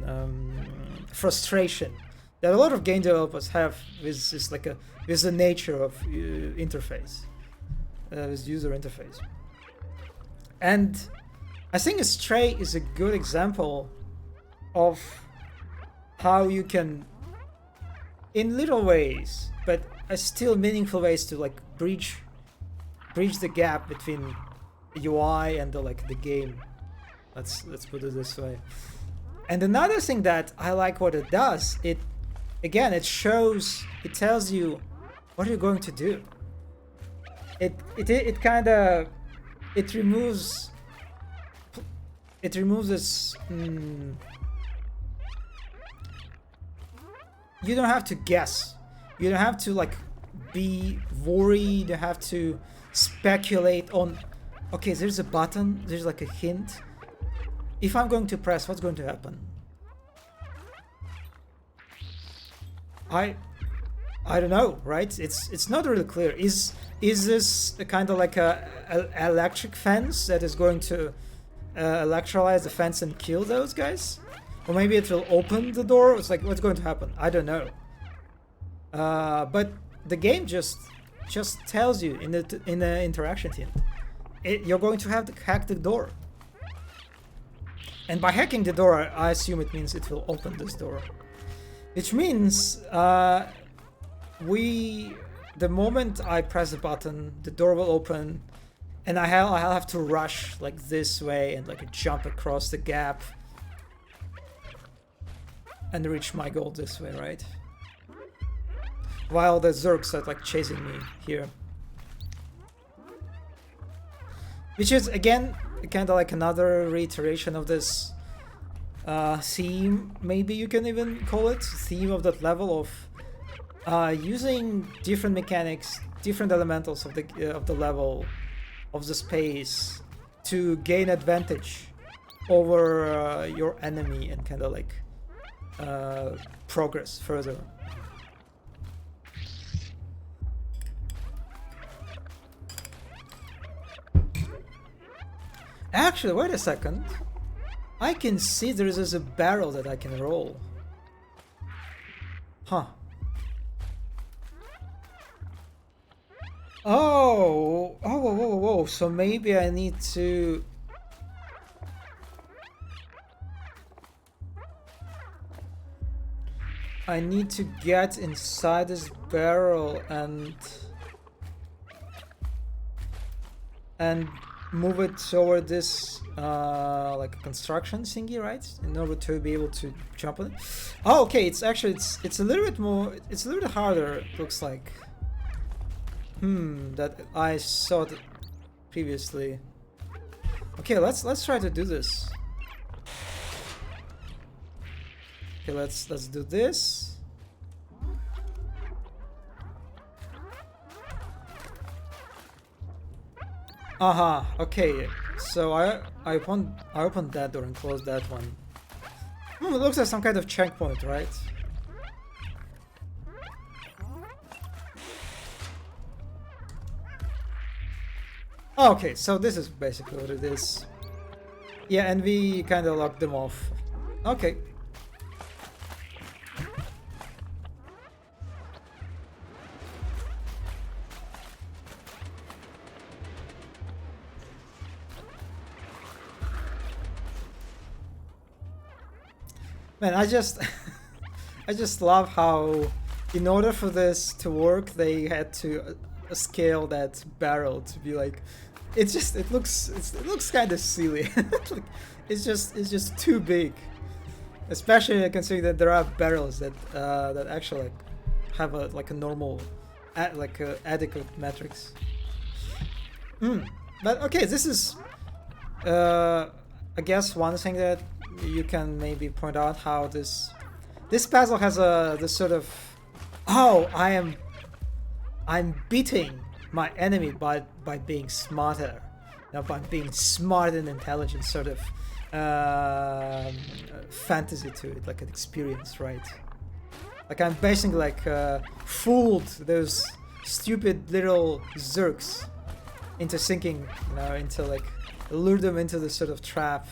frustration that a lot of game developers have with this with the nature of interface, with user interface. And I think Astray is a good example of how you can, in little ways, but still meaningful ways, to like bridge the gap between the UI and the game. Let's put it this way. And another thing that I like what it does, it tells you what you're going to do. It kind of removes this. You don't have to guess. You don't have to like be worried. You don't have to speculate on. Okay, there's a button. There's like a hint. If I'm going to press, what's going to happen? I don't know, right? It's not really clear. Is this kind of like a electric fence that is going to electrolyze the fence and kill those guys? Or maybe it will open the door? It's like, what's going to happen? I don't know. But the game just tells you in the interaction hint. You're going to have to hack the door. And by hacking the door, I assume it means it will open this door. Which means the moment I press the button, the door will open, and I'll have to rush like this way and like jump across the gap and reach my goal this way, right? While the Zergs are like chasing me here. Which is again kind of like another reiteration of this theme, maybe you can even call it, theme of that level of using different mechanics, different elementals of the level, of the space, to gain advantage over your enemy and kind of like progress further. Actually, wait a second. I can see there's a barrel that I can roll. Huh. Oh, whoa. So maybe I need to... get inside this barrel and move it toward this like a construction thingy, right? In order to be able to jump on it. Oh, okay. It's actually it's a little bit more. It's a little bit harder. It looks like. That I saw it previously. Okay, let's try to do this. Okay, let's do this. Okay, so I opened that door and closed that one. It looks like some kind of checkpoint, right? Okay, so this is basically what it is. Yeah, and we kind of locked them off. Okay. Man, I just I just love how in order for this to work they had to scale that barrel to be like it looks kind of silly. Like, it's just too big, especially considering that there are barrels that that actually like have a like a normal adequate metrics. But okay, this is I guess one thing that you can maybe point out how this puzzle has this sort of I'm beating my enemy by being smarter, by being smart and intelligent, sort of fantasy to it, like an experience, right? Like I'm basically like fooled those stupid little zerks into sinking, into like lure them into this sort of trap.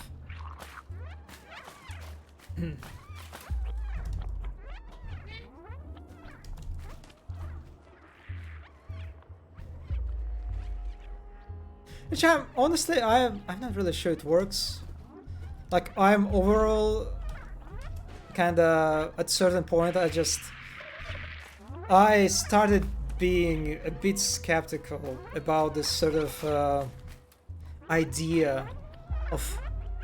Which honestly I'm not really sure it works. Like I'm overall kinda at certain point I started being a bit skeptical about this sort of idea of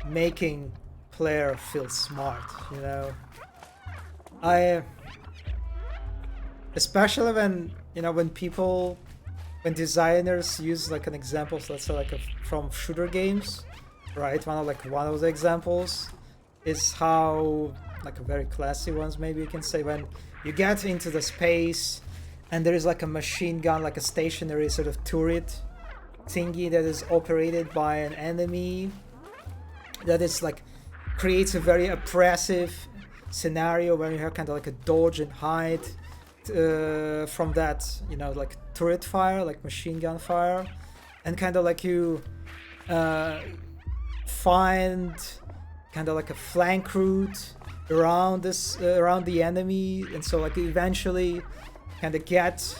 making player feel smart, especially when designers use like an example, so let's say like from shooter games, right? One of the examples is how, like a very classy ones maybe you can say, when you get into the space and there is like a machine gun, like a stationary sort of turret thingy that is operated by an enemy, that is like creates a very oppressive scenario where you have kind of like a dodge and hide from that, like turret fire, like machine gun fire, and kind of like you find kind of like a flank route around the enemy, and so like eventually kind of get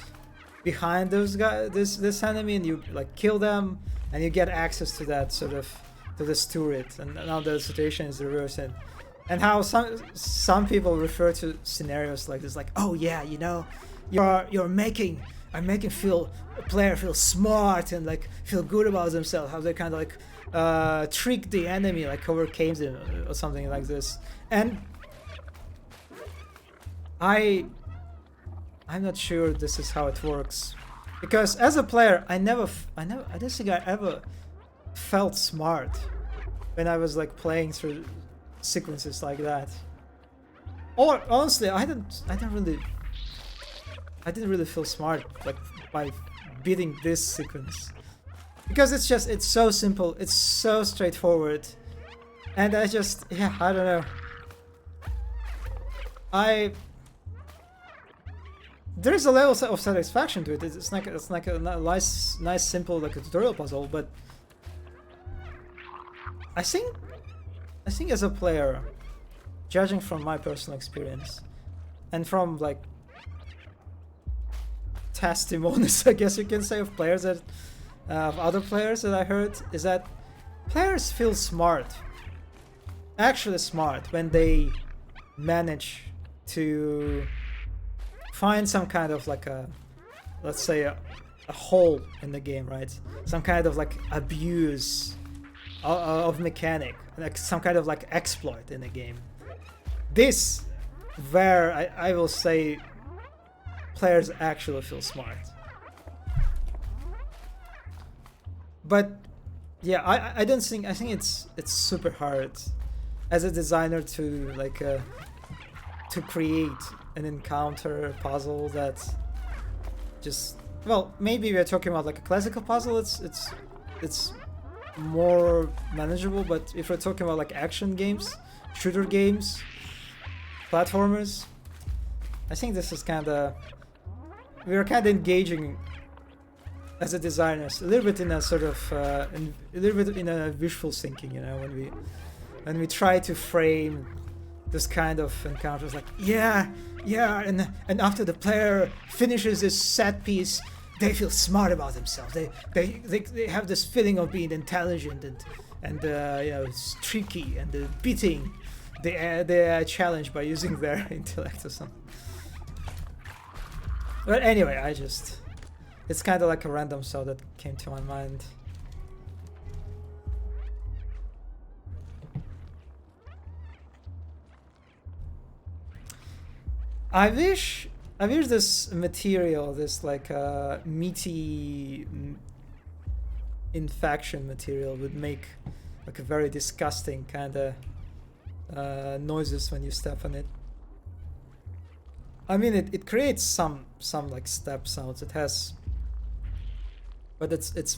behind those guys, this enemy, and you like kill them, and you get access to that sort of to this turret, and now the situation is reversed. And how some people refer to scenarios like this, like, oh yeah, I'm making a player feel smart and like feel good about themselves, how they kind of like trick the enemy, like overcame them or something like this. And I'm not sure this is how it works, because as a player I don't think I ever felt smart when I was like playing through sequences like that. Or honestly, I didn't really feel smart like by beating this sequence, because it's so simple, it's so straightforward, and I don't know. There's a level of satisfaction to it. It's like a nice simple like a tutorial puzzle, but I think as a player, judging from my personal experience and from like testimonies, I guess you can say, of players of other players that I heard, is that players feel smart, actually smart, when they manage to find some kind of like let's say a hole in the game, right? Some kind of like abuse of mechanic, like some kind of like exploit in the game. This, where I will say players actually feel smart. But yeah, I think it's super hard as a designer to like to create an encounter puzzle that just, well, maybe we're talking about like a classical puzzle, it's more manageable, but if we're talking about like action games, shooter games, platformers, I think this is we're kind of engaging as a designer, a little bit in a sort of a little bit in a visual thinking, you know, when we try to frame this kind of encounters, like yeah, and after the player finishes this set piece, they feel smart about themselves. They have this feeling of being intelligent and you know, it's tricky and beating the challenge by using their intellect or something. But anyway, it's kind of like a random thought that came to my mind. I wish this material, this like meaty infection material, would make like a very disgusting kind of noises when you step on it. I mean, it creates some like step sounds. It has, but it's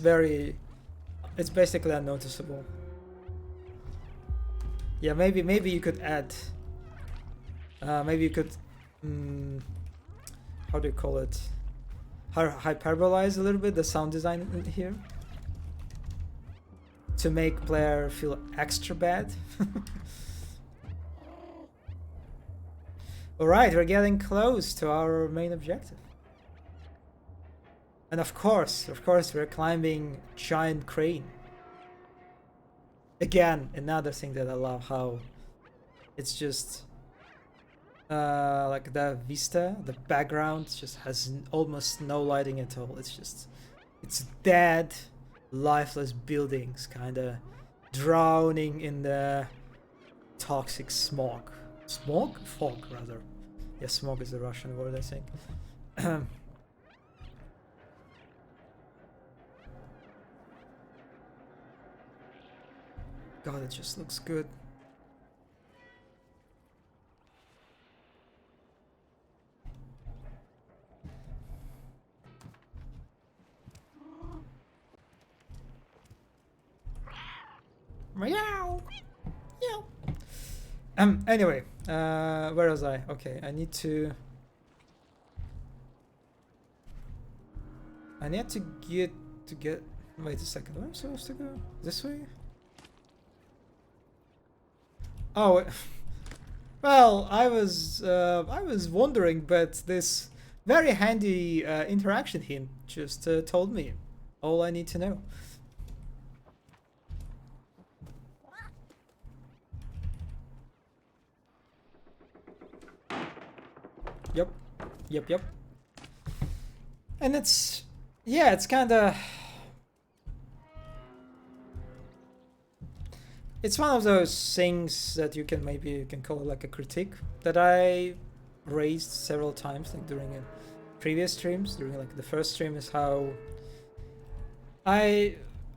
basically unnoticeable. Yeah, maybe you could add. Maybe you could. How do you call it? Hyperbolize a little bit the sound design in here to make player feel extra bad. Alright, we're getting close to our main objective. And of course, we're climbing giant crane. Again, another thing that I love, how it's just like the vista, the background just has almost no lighting at all. It's dead, lifeless buildings kind of drowning in the toxic smog. Smog? Fog, rather. Yeah, smog is the Russian word, I think. God, it just looks good. Meow. Meow. Anyway, where was I? Okay, I need to get. Wait a second. Where am I supposed to go? This way? Oh, well, I was wondering, but this very handy interaction hint just told me all I need to know. Yep. And it's kind of, it's one of those things that you can call it like a critique that I raised several times, like during previous streams. During like the first stream, is how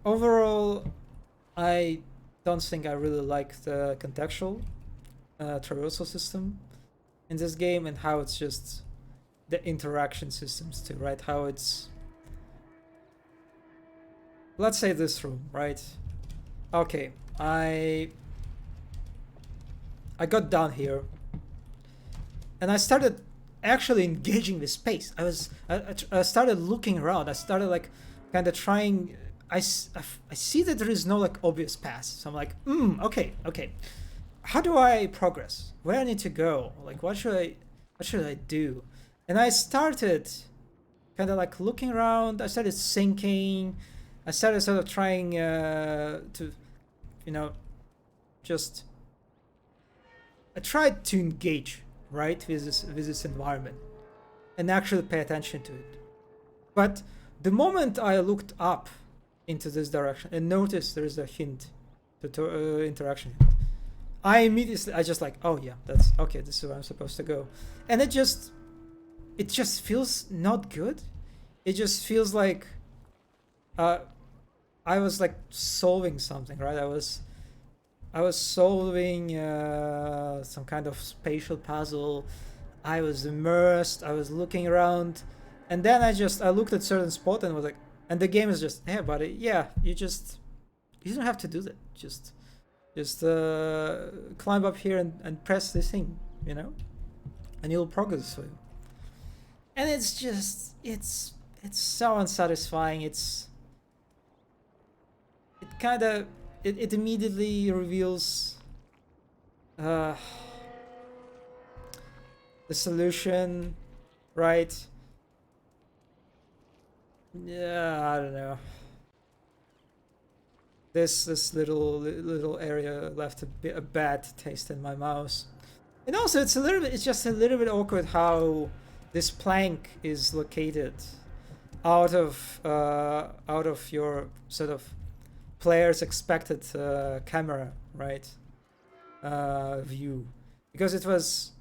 overall I don't think I really like the contextual traversal system in this game, and how it's just the interaction systems too, right? How it's, let's say this room, right? Okay, I got down here and I started actually engaging with space. I started looking around. I started like kind of trying. I see that there is no like obvious path, so I'm like, okay, how do I progress? Where I need to go? Like, what should I do? And I started kind of like looking around. I started thinking. I started sort of trying to, you know, just. I tried to engage, right, with this environment, and actually pay attention to it. But the moment I looked up into this direction and noticed there is a hint, the interaction hint, I just like, oh yeah, that's okay, this is where I'm supposed to go. And it just feels not good. It just feels like I was like solving something, right? I was solving some kind of spatial puzzle. I was immersed, I was looking around, and then I looked at certain spot and was like, and the game is just, hey buddy, yeah, you don't have to do that. Just climb up here and press this thing, you know, and you'll progress. And it's it's so unsatisfying. It immediately reveals uh, the solution, right? Yeah, I don't know. This little area left a bad taste in my mouth. And also, it's just a little bit awkward how this plank is located out of your sort of player's expected camera, right? View, because it was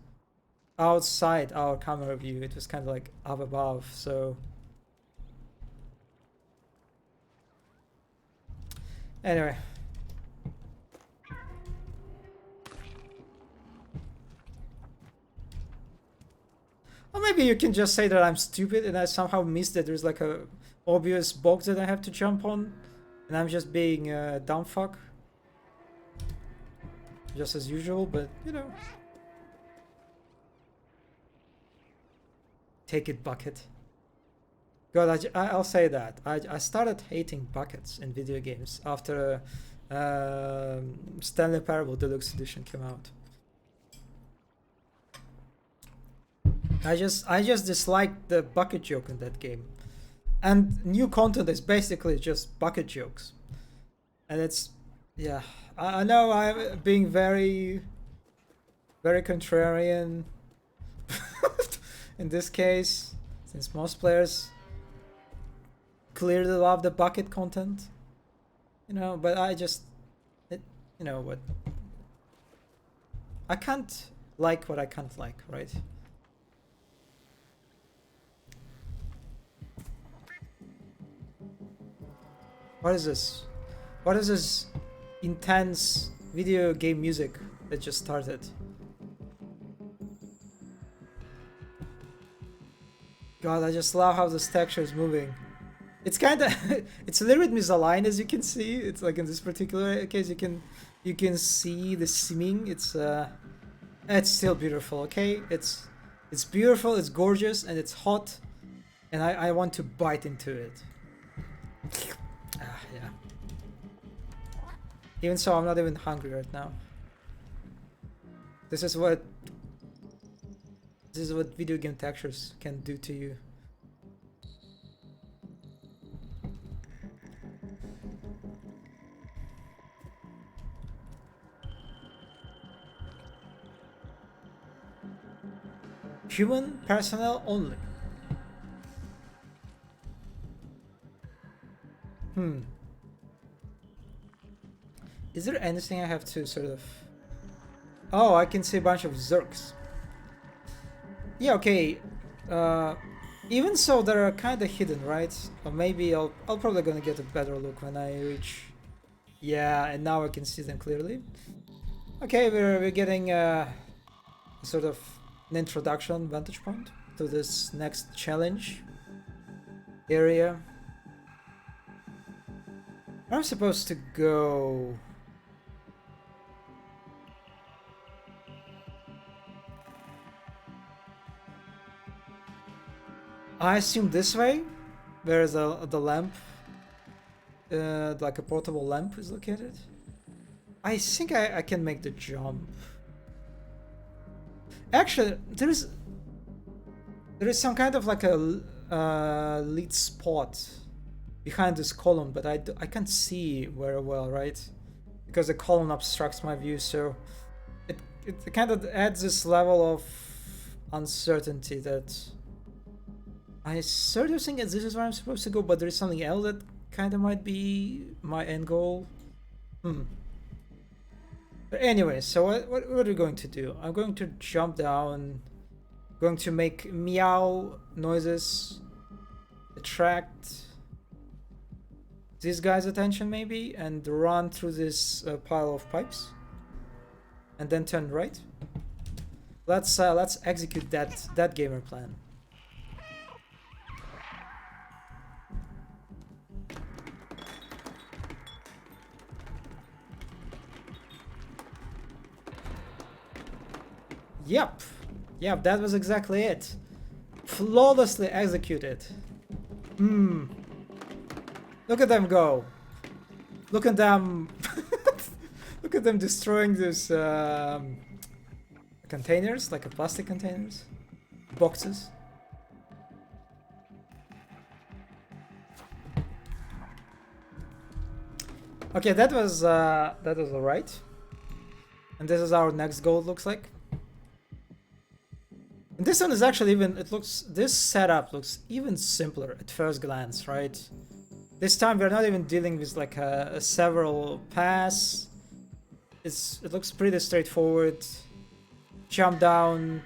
outside our camera view. It was kind of like up above, so. Anyway. Or maybe you can just say that I'm stupid and I somehow missed that there's like a obvious box that I have to jump on, and I'm just being a dumb fuck. Just as usual, but you know. Take it, bucket. God, I'll say that. I started hating buckets in video games after Stanley Parable Deluxe Edition came out. I just disliked the bucket joke in that game. And new content is basically just bucket jokes. And it's, yeah, I know I'm being very, very contrarian in this case, since most players clearly love the bucket content, you know, but you know what, I can't like what I can't like, right? What is this? What is this intense video game music that just started? God, I just love how this texture is moving. It's kind of, it's a little bit misaligned, as you can see. It's like in this particular case, you can see the seaming. It's still beautiful. Okay, it's beautiful. It's gorgeous and it's hot, and I want to bite into it. Yeah. Even so, I'm not even hungry right now. This is what video game textures can do to you. Human personnel only. Is there anything I have to sort of... Oh, I can see a bunch of Zerks. Yeah, okay. Even so, they're kind of hidden, right? Or maybe I'll probably gonna get a better look when I reach... Yeah, and now I can see them clearly. Okay, we're getting sort of an introduction vantage point to this next challenge area. Where am I supposed to go? I assume this way, where the lamp, like a portable lamp, is located. I think I can make the jump. Actually, there is some kind of like a lead spot behind this column, but I can't see very well, right? Because the column obstructs my view, so it kind of adds this level of uncertainty that I sort of think that this is where I'm supposed to go, but there is something else that kind of might be my end goal. But anyway, so what are we going to do? I'm going to jump down, going to make meow noises, attract this guy's attention maybe, and run through this pile of pipes, and then turn right. Let's execute that gamer plan. Yep, that was exactly it. Flawlessly executed. Look at them go. Look at them. Look at them destroying these containers, like plastic containers, boxes. Okay, that was alright. And this is our next goal, it looks like. And this one is actually this setup looks even simpler at first glance, right? This time we're not even dealing with like a several pass. It looks pretty straightforward. Jump down,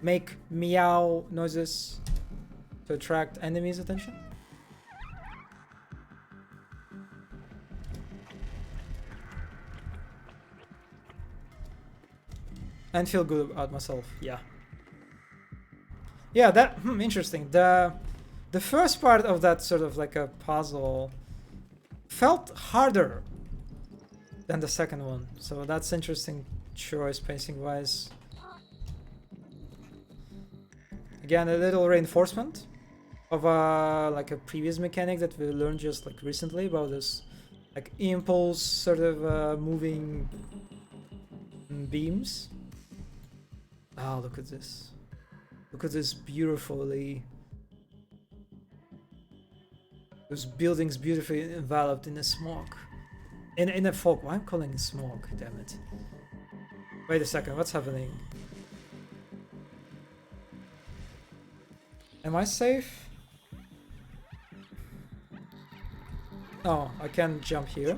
make meow noises to attract enemies' attention. And feel good about myself, yeah. Yeah, that interesting. The first part of that sort of like a puzzle felt harder than the second one, so that's interesting choice pacing wise. Again, a little reinforcement of like a previous mechanic that we learned just like recently about this like impulse sort of moving beams. Oh, look at this. Look at this beautifully. Those buildings beautifully enveloped in a smoke. In a fog. Why am I calling it smoke? Damn it. Wait a second, what's happening? Am I safe? Oh, I can jump here.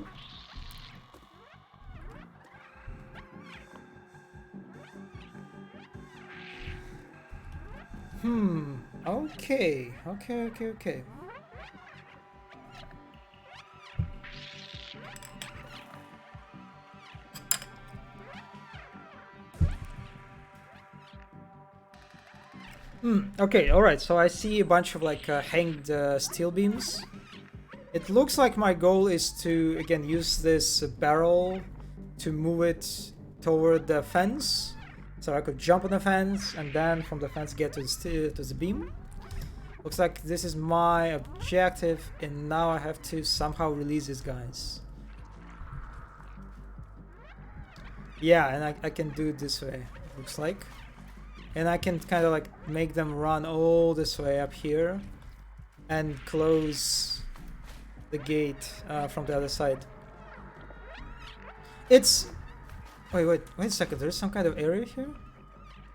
Okay. Okay, alright, so I see a bunch of like hanged steel beams. It looks like my goal is to, again, use this barrel to move it toward the fence. So I could jump on the fence and then from the fence get to the beam. Looks like this is my objective, and now I have to somehow release these guys. Yeah, and I can do it this way, looks like. And I can kind of like make them run all this way up here and close the gate from the other side. It's... Wait a second, there's some kind of area here?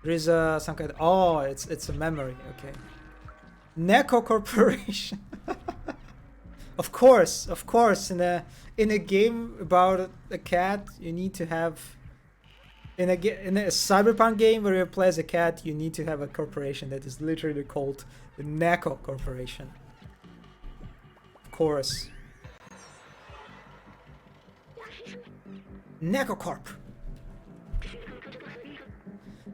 There is some kind of... Oh, it's a memory, okay. Neko Corporation. Of course, in a game about a cat, you need to have... In a cyberpunk game where you play as a cat, you need to have a corporation that is literally called the Neko Corporation. Of course. Neko Corp.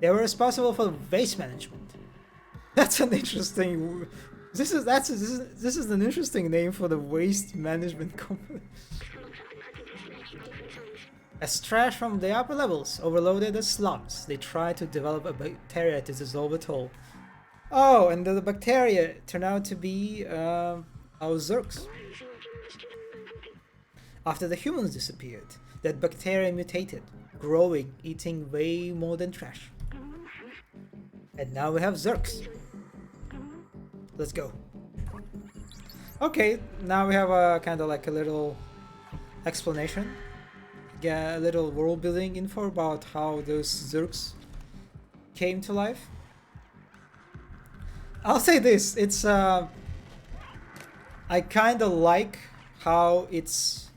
They were responsible for waste management. That's an interesting... This is an interesting name for the waste management company. As trash from the upper levels overloaded the slums, they tried to develop a bacteria to dissolve it all. Oh, and the bacteria turned out to be our Zurks. After the humans disappeared, that bacteria mutated, growing, eating way more than trash. And now we have Zurks. Let's go. Okay, now we have a kind of like a little explanation. Get a little world building info about how those Zurks came to life. I'll say this, it's I kinda like how it's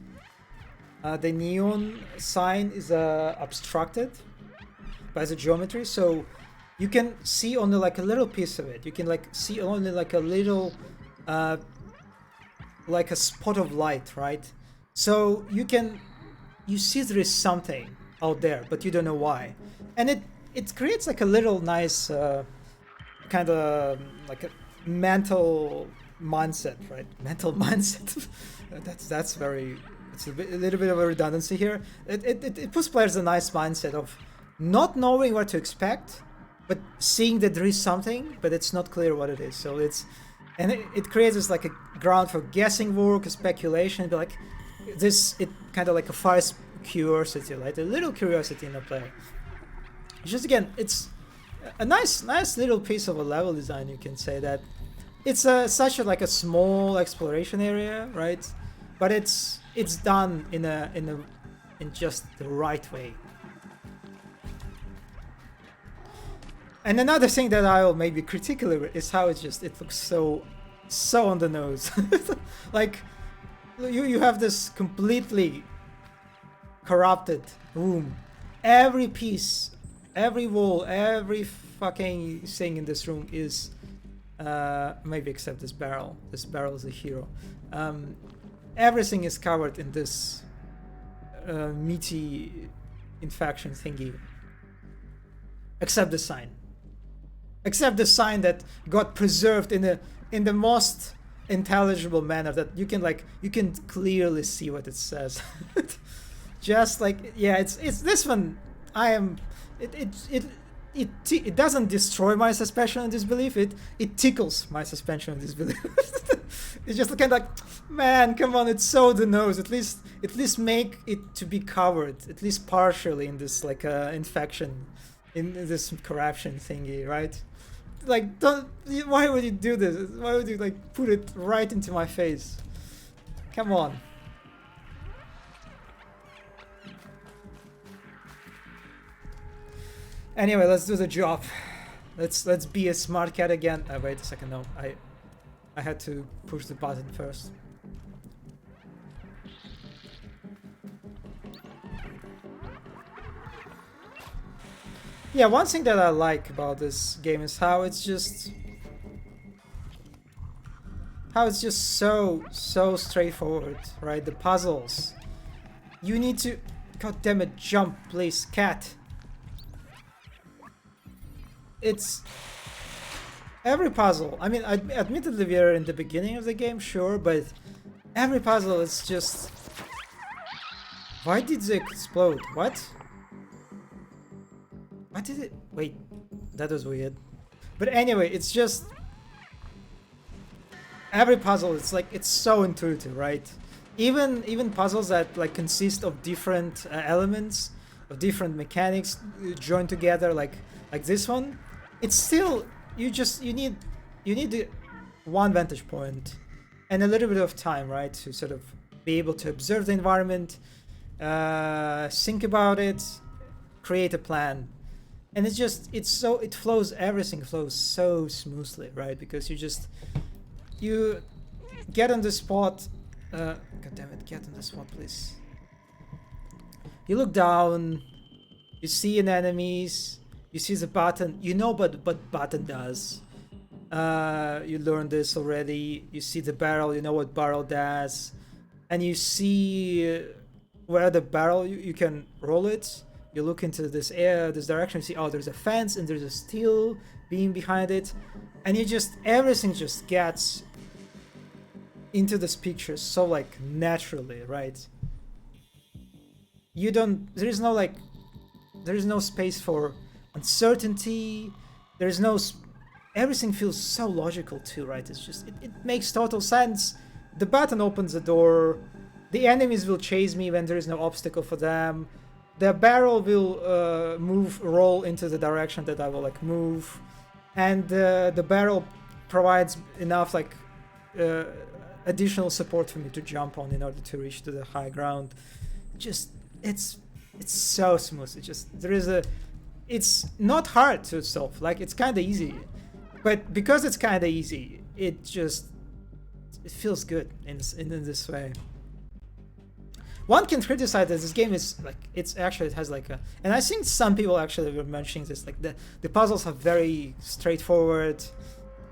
the neon sign is obstructed by the geometry, so you can see only like a little piece of it. You can like see only like a little like a spot of light, right? So you see there is something out there, but you don't know why. And it creates like a little nice kind of like a mental mindset, right? Mental mindset. that's very... It's a little bit of a redundancy here. It puts players a nice mindset of not knowing what to expect, but seeing that there is something, but it's not clear what it is. So and it creates this like a ground for guessing work, speculation, but like this, it kind of like a fires curiosity, right? A little curiosity in the player. It's just again, it's a nice little piece of a level design. You can say that it's such a like a small exploration area, right? But it's done in just the right way. And another thing that I'll maybe critically is how it looks so on the nose. Like you have this completely corrupted room. Every piece, every wall, every fucking thing in this room is maybe except this barrel. This barrel is a hero. Everything is covered in this meaty infection thingy. Except the sign. Except the sign that got preserved in the most intelligible manner that you can clearly see what it says. Just like, yeah, it's this one. It doesn't destroy my suspension of disbelief. It tickles my suspension of disbelief. It's just kind of like, man, come on, it's so the nose. At least make it to be covered, at least partially in this like infection, in this corruption thingy, right? Like, don't. Why would you do this? Why would you like put it right into my face? Come on. Anyway, let's do the job. Let's be a smart cat again. Wait a second. No, I had to push the button first. Yeah, one thing that I like about this game is how it's just so straightforward, right? The puzzles. You need to, god damn it, jump, please, cat. It's every puzzle. I mean, admittedly we are in the beginning of the game, sure, but every puzzle is just. Why did they explode? What? Why did it? Wait, that was weird. But anyway, it's just every puzzle. It's like it's so intuitive, right? Even puzzles that like consist of different elements, of different mechanics joined together, like this one. It's still you need the one vantage point and a little bit of time, right, to sort of be able to observe the environment, think about it, create a plan. And everything flows so smoothly, right? Because you get on the spot. God damn it, get on the spot, please. You look down, you see an enemies, you see the button, you know what button does. You learned this already. You see the barrel, you know what barrel does. And you see where the barrel, you can roll it. You look into this direction, you see, oh, there's a fence and there's a steel beam behind it. And everything just gets into this picture so like naturally, right? There is no space for uncertainty. Everything feels so logical too, right? It makes total sense. The button opens the door. The enemies will chase me when there is no obstacle for them. The barrel will roll into the direction that I will like move, and the barrel provides enough like additional support for me to jump on in order to reach to the high ground. It's so smooth. It's not hard to solve. Like it's kind of easy, but because it's kind of easy, it feels good in this way. One can criticize that this game is like it has like a, and I think some people actually were mentioning this, like the puzzles are very straightforward.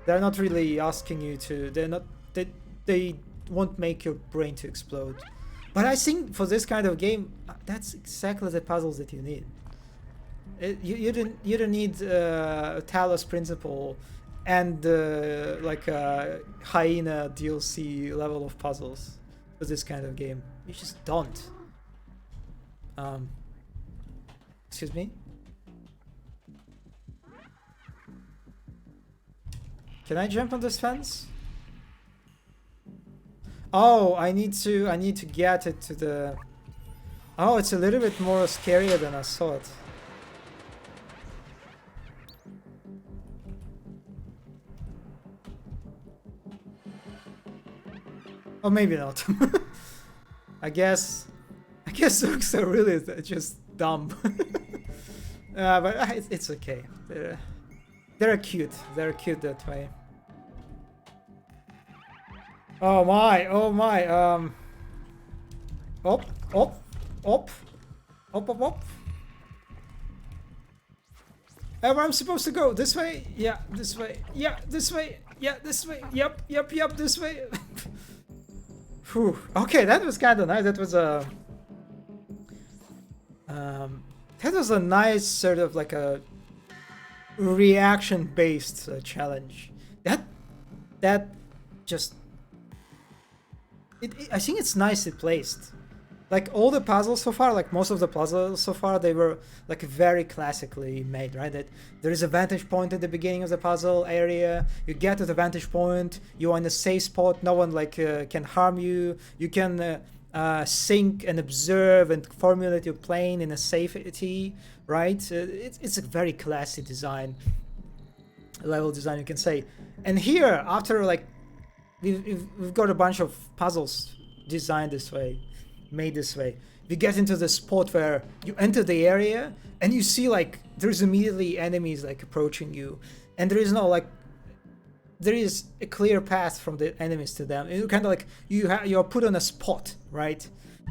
They're not really asking you to. They won't make your brain to explode. But I think for this kind of game, that's exactly the puzzles that you need. You don't need Talos Principle and like a Hyena DLC level of puzzles for this kind of game. You just don't. Excuse me? Can I jump on this fence? Oh, I need to get it to the... Oh, it's a little bit more scarier than I thought. Or maybe not. I guess Zooks are really just dumb. But it's okay. They're cute. They're cute that way. Oh my! Oh my! Op! Op! Op! Op! Op! Op! Where I'm supposed to go? This way? Yeah, this way. Yeah, this way. Yeah, this way. Yep, yep, yep, this way. Whew. Okay, that was kind of nice. That was a... that was a nice sort of like a reaction-based challenge. That just... I think it's nicely placed. Like all the puzzles so far, like most of the puzzles so far, they were like very classically made, right? That there is a vantage point at the beginning of the puzzle area. You get to the vantage point, you're in a safe spot. No one like can harm you. You can think and observe and formulate your plane in a safety, right? It's a very classy design, level design, you can say. And here, after like we've got a bunch of puzzles designed this way, made this way. You get into the spot where you enter the area and you see like there's immediately enemies like approaching you, and there is no like, there is a clear path from the enemies to them. You kind of like you're put on a spot, right?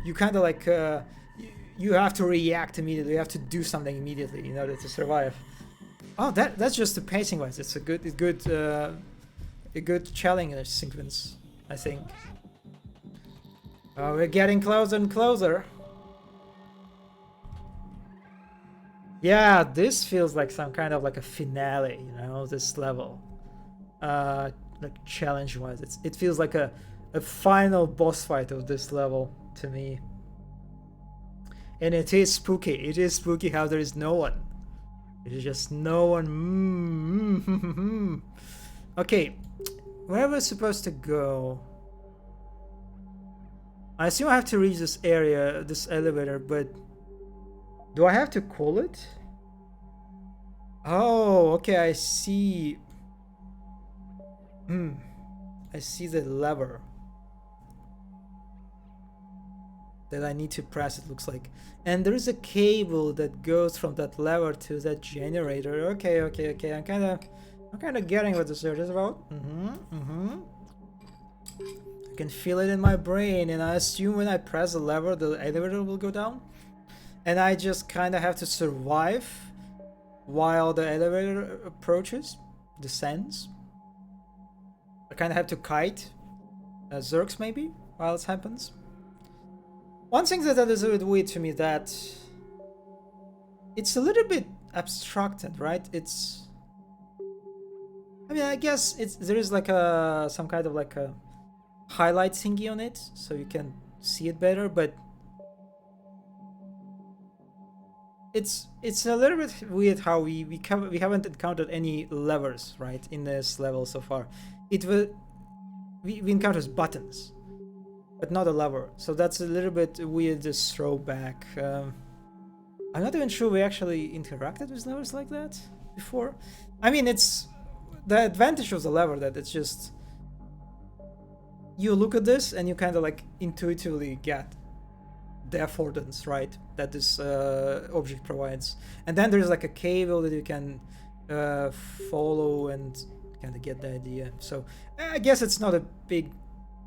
You kind of like you have to react immediately. You have to do something immediately in order to survive. Oh, that's just the pacing wise. It's a good challenge sequence, I think. We're getting closer and closer. Yeah, this feels like some kind of like a finale, you know, this level. Like challenge-wise, it feels like a final boss fight of this level to me. And it is spooky. It is spooky how there is no one. It is just no one. Okay, where we're supposed to go? I assume I have to reach this area, this elevator, but do I have to call it? Oh, okay, I see. I see the lever that I need to press, it looks like. And there is a cable that goes from that lever to that generator. Okay. I'm kind of getting what this is about. I can feel it in my brain, and I assume when I press the lever, the elevator will go down. And I just kind of have to survive while the elevator approaches, descends. I kind of have to kite Zurks maybe while it happens. One thing that is a bit weird to me, that it's a little bit abstracted, right? It's... I mean, I guess there is like some kind of like a highlight thingy on it, so you can see it better, but it's a little bit weird how we haven't encountered any levers, right, in this level so far. We encountered buttons, but not a lever, so that's a little bit weird, this throwback. I'm not even sure we actually interacted with levers like that before. I mean, it's the advantage of the lever that it's just, you look at this and you kind of like intuitively get the affordance, right, that this object provides. And then there's like a cable that you can follow and kind of get the idea. So I guess it's not a big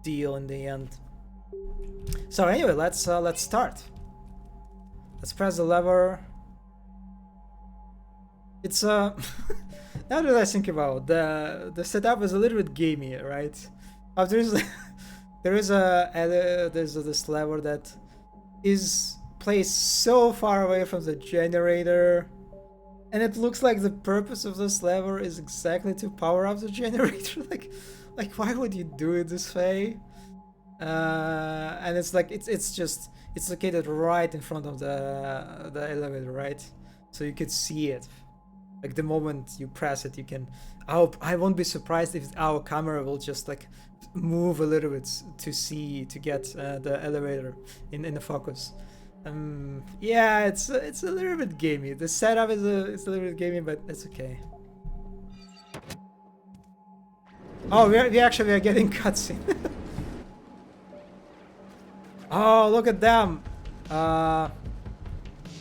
deal in the end. So anyway, let's start. Let's press the lever. It's now that I think about the setup is a little bit gamey, right? There's this lever that is placed so far away from the generator, and it looks like the purpose of this lever is exactly to power up the generator. like why would you do it this way? And it's like it's located right in front of the elevator, right? So you could see it. Like the moment you press it, you can. Oh, I won't be surprised if our camera will just like move a little bit to get the elevator in the focus. Yeah, it's a little bit gamey. The setup is it's a little bit gamey, but it's okay. Oh, we actually are getting cutscene. Oh, look at them.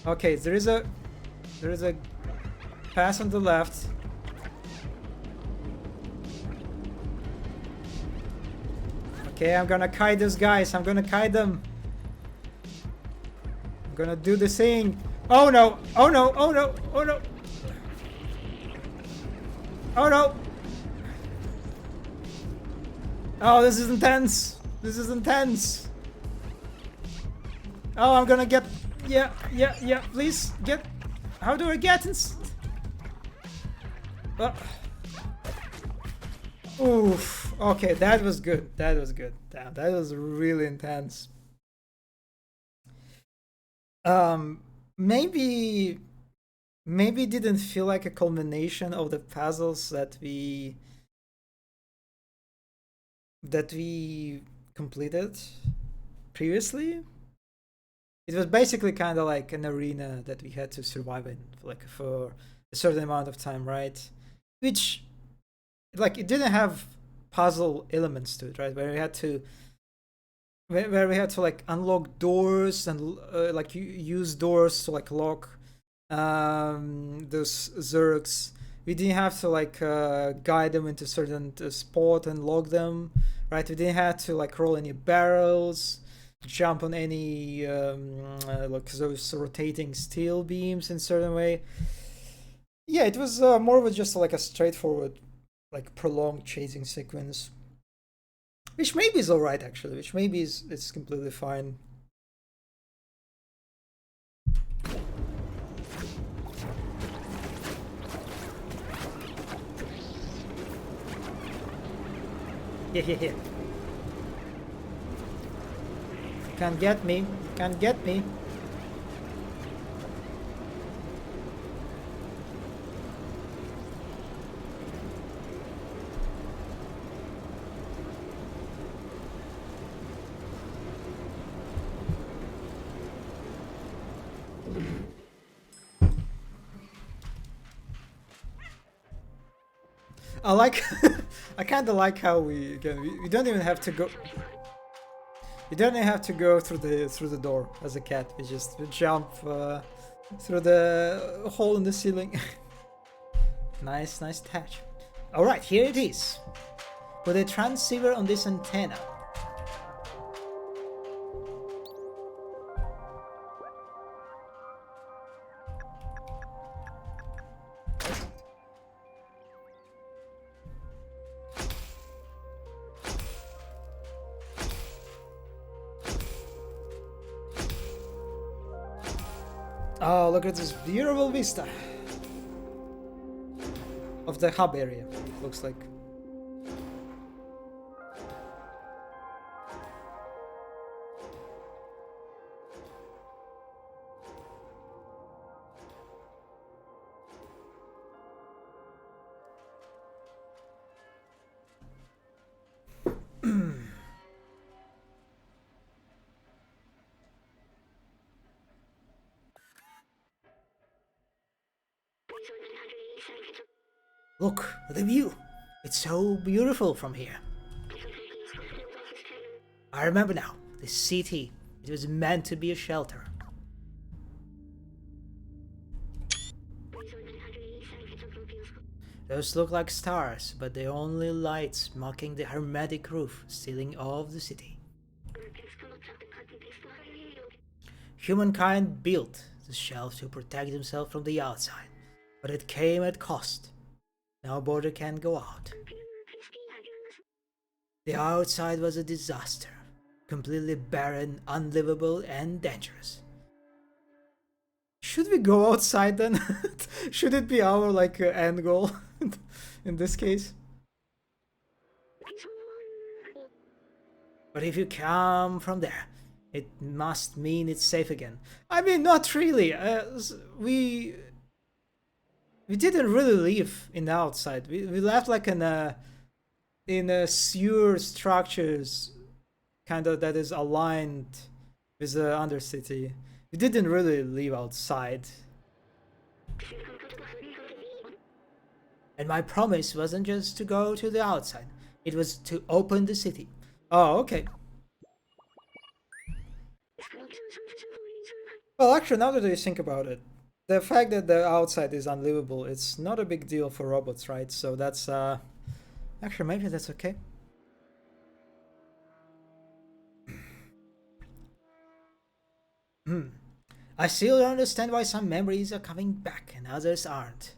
Okay, there is a pass on the left. Okay, I'm gonna kite those guys. I'm gonna kite them. I'm gonna do the thing. Oh no! Oh no! Oh no! Oh no! Oh no! Oh, this is intense. This is intense. Oh, I'm gonna get. Yeah. Please get. How do I get in? Oof. Okay, that was good. That was good. Damn, that was really intense. Maybe didn't feel like a culmination of the puzzles that we completed previously. It was basically kind of like an arena that we had to survive in, like for a certain amount of time, right? Which, like, it didn't have puzzle elements to it, right? Where we had to like unlock doors and like use doors to like lock those Zergs. We didn't have to like guide them into certain spot and lock them, right? We didn't have to like roll any barrels, jump on any like those rotating steel beams in certain way. Yeah, it was more of just like a straightforward, like prolonged chasing sequence, which maybe is alright actually. Which maybe it's completely fine. Yeah. Can't get me. Can't get me. I like. I kind of like how we don't even have to go. You don't even have to go through the door as a cat. We just jump through the hole in the ceiling. Nice touch. All right, here it is. Put a transceiver on this antenna. Oh, look at this beautiful vista of the hub area, looks like. Look at the view. It's so beautiful from here. I remember now. The city. It was meant to be a shelter. Those look like stars, but they're only lights mocking the hermetic roof ceiling of the city. Humankind built the shelf to protect themselves from the outside, but it came at cost. No border can go out. The outside was a disaster, completely barren, unlivable, and dangerous. Should we go outside then? Should it be our like end goal in this case? But if you come from there, it must mean it's safe again. I mean, not really. we didn't really live in the outside. We left like in a sewer structures, kind of that is aligned with the Undercity. We didn't really live outside. And my promise wasn't just to go to the outside. It was to open the city. Oh, okay. Well, actually, now that I think about it, the fact that the outside is unlivable, it's not a big deal for robots, right? So that's, actually, maybe that's okay. I still don't understand why some memories are coming back and others aren't.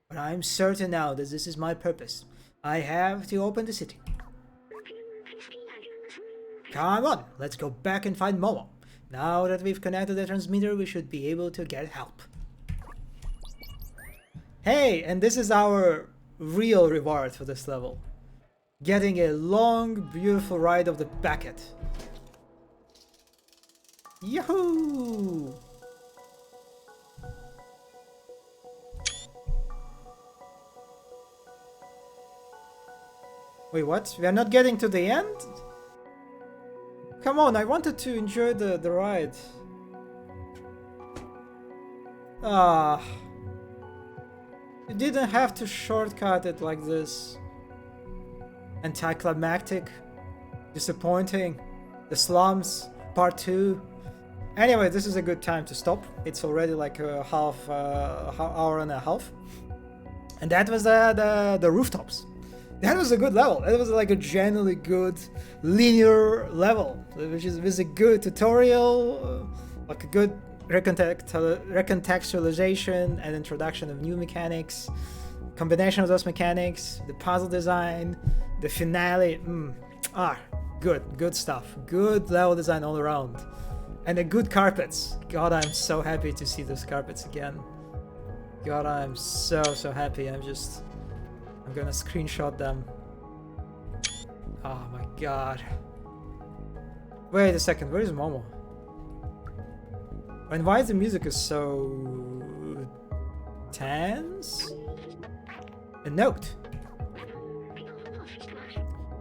But I'm certain now that this is my purpose. I have to open the city. Come on, let's go back and find Momo. Now that we've connected the transmitter, we should be able to get help. Hey, and this is our real reward for this level. Getting a long, beautiful ride of the Beckett. Yahoo! Wait, what? We are not getting to the end? Come on, I wanted to enjoy the ride. Ah. You didn't have to shortcut it like this. Anticlimactic. Disappointing. The slums. Part 2. Anyway, this is a good time to stop. It's already like a hour and a half. And that was the rooftops. That was a good level. That was like a genuinely good linear level, which is with a good tutorial, like a good recontextualization and introduction of new mechanics, combination of those mechanics, the puzzle design, the finale. Good stuff. Good level design all around. And the good carpets. God, I'm so happy to see those carpets again. God, I'm so happy. I'm gonna screenshot them. Oh my god. Wait a second, where is Momo? And why the music is so tense? A note.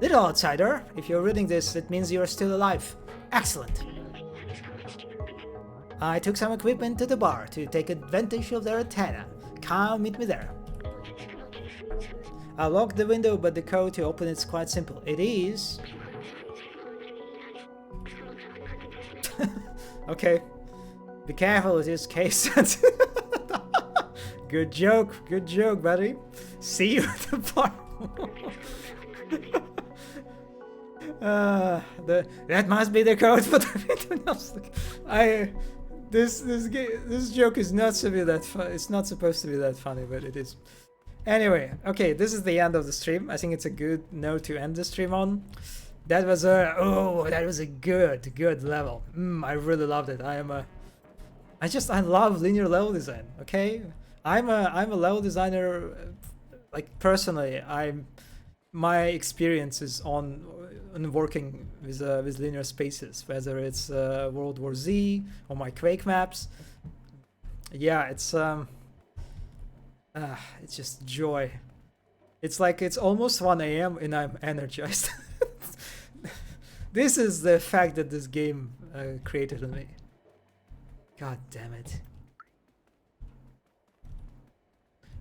Little outsider, if you're reading this, it means you're still alive. Excellent. I took some equipment to the bar to take advantage of their antenna. Come meet me there. I locked the window, but the code to open it's quite simple. It is... Okay. Be careful with this case. Good joke, buddy. See you at the bar. That must be the code for the this joke is not to be that it's not supposed to be that funny, but it is. Anyway, okay, this is the end of the stream. I think it's a good note to end the stream on. That was a good level. I really loved it. I love linear level design. Okay, I'm a level designer. Like personally, my experience is on working with linear spaces, whether it's World War Z or my Quake maps. Yeah, it's just joy. It's like it's almost 1 a.m. and I'm energized. This is the fact that this game created in me. God damn it.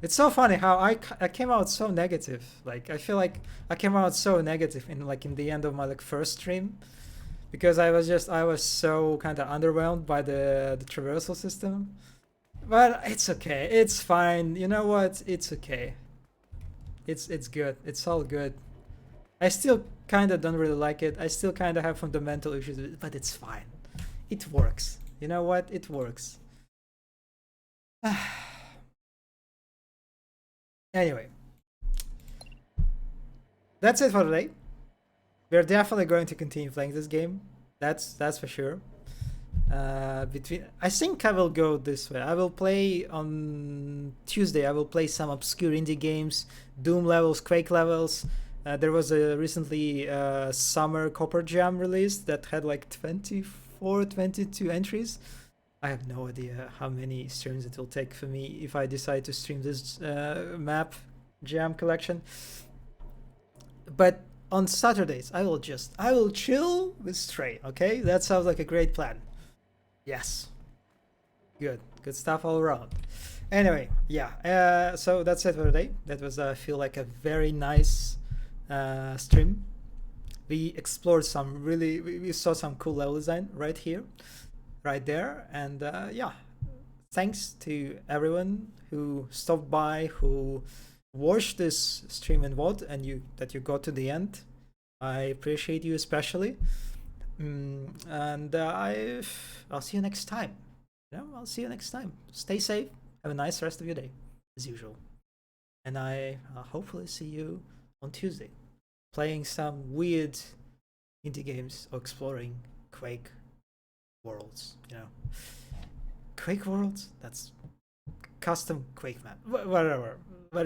It's so funny how I came out so negative. Like I feel like I came out so negative in the end of my first stream, because I was so kind of underwhelmed by the traversal system. But it's okay. It's fine. You know what? It's okay. It's good. It's all good. I still kind of don't really like it. I still kind of have fundamental issues with it, but it's fine. It works. You know what? It works. Anyway, that's it for today. We're definitely going to continue playing this game. That's for sure. I think I will go this way. I will play on Tuesday. I will play some obscure indie games, Doom levels, Quake levels. There was a recently summer Copper Jam release that had like 22 entries. I have no idea how many streams it will take for me if I decide to stream this map jam collection. But on Saturdays, I will chill with Stray. Okay, that sounds like a great plan. Yes, good stuff all around. Anyway, yeah. So that's it for today. That was I feel like a very nice stream. We explored some we saw some cool level design right here, right there, and yeah. Thanks to everyone who stopped by, who watched this stream and VOD, and that you got to the end. I appreciate you especially. And I'll see you next time. I'll see you next time. Stay safe. Have a nice rest of your day, as usual. And I hopefully see you on Tuesday, playing some weird indie games or exploring Quake worlds. Quake worlds. That's custom Quake map. Whatever. Bye.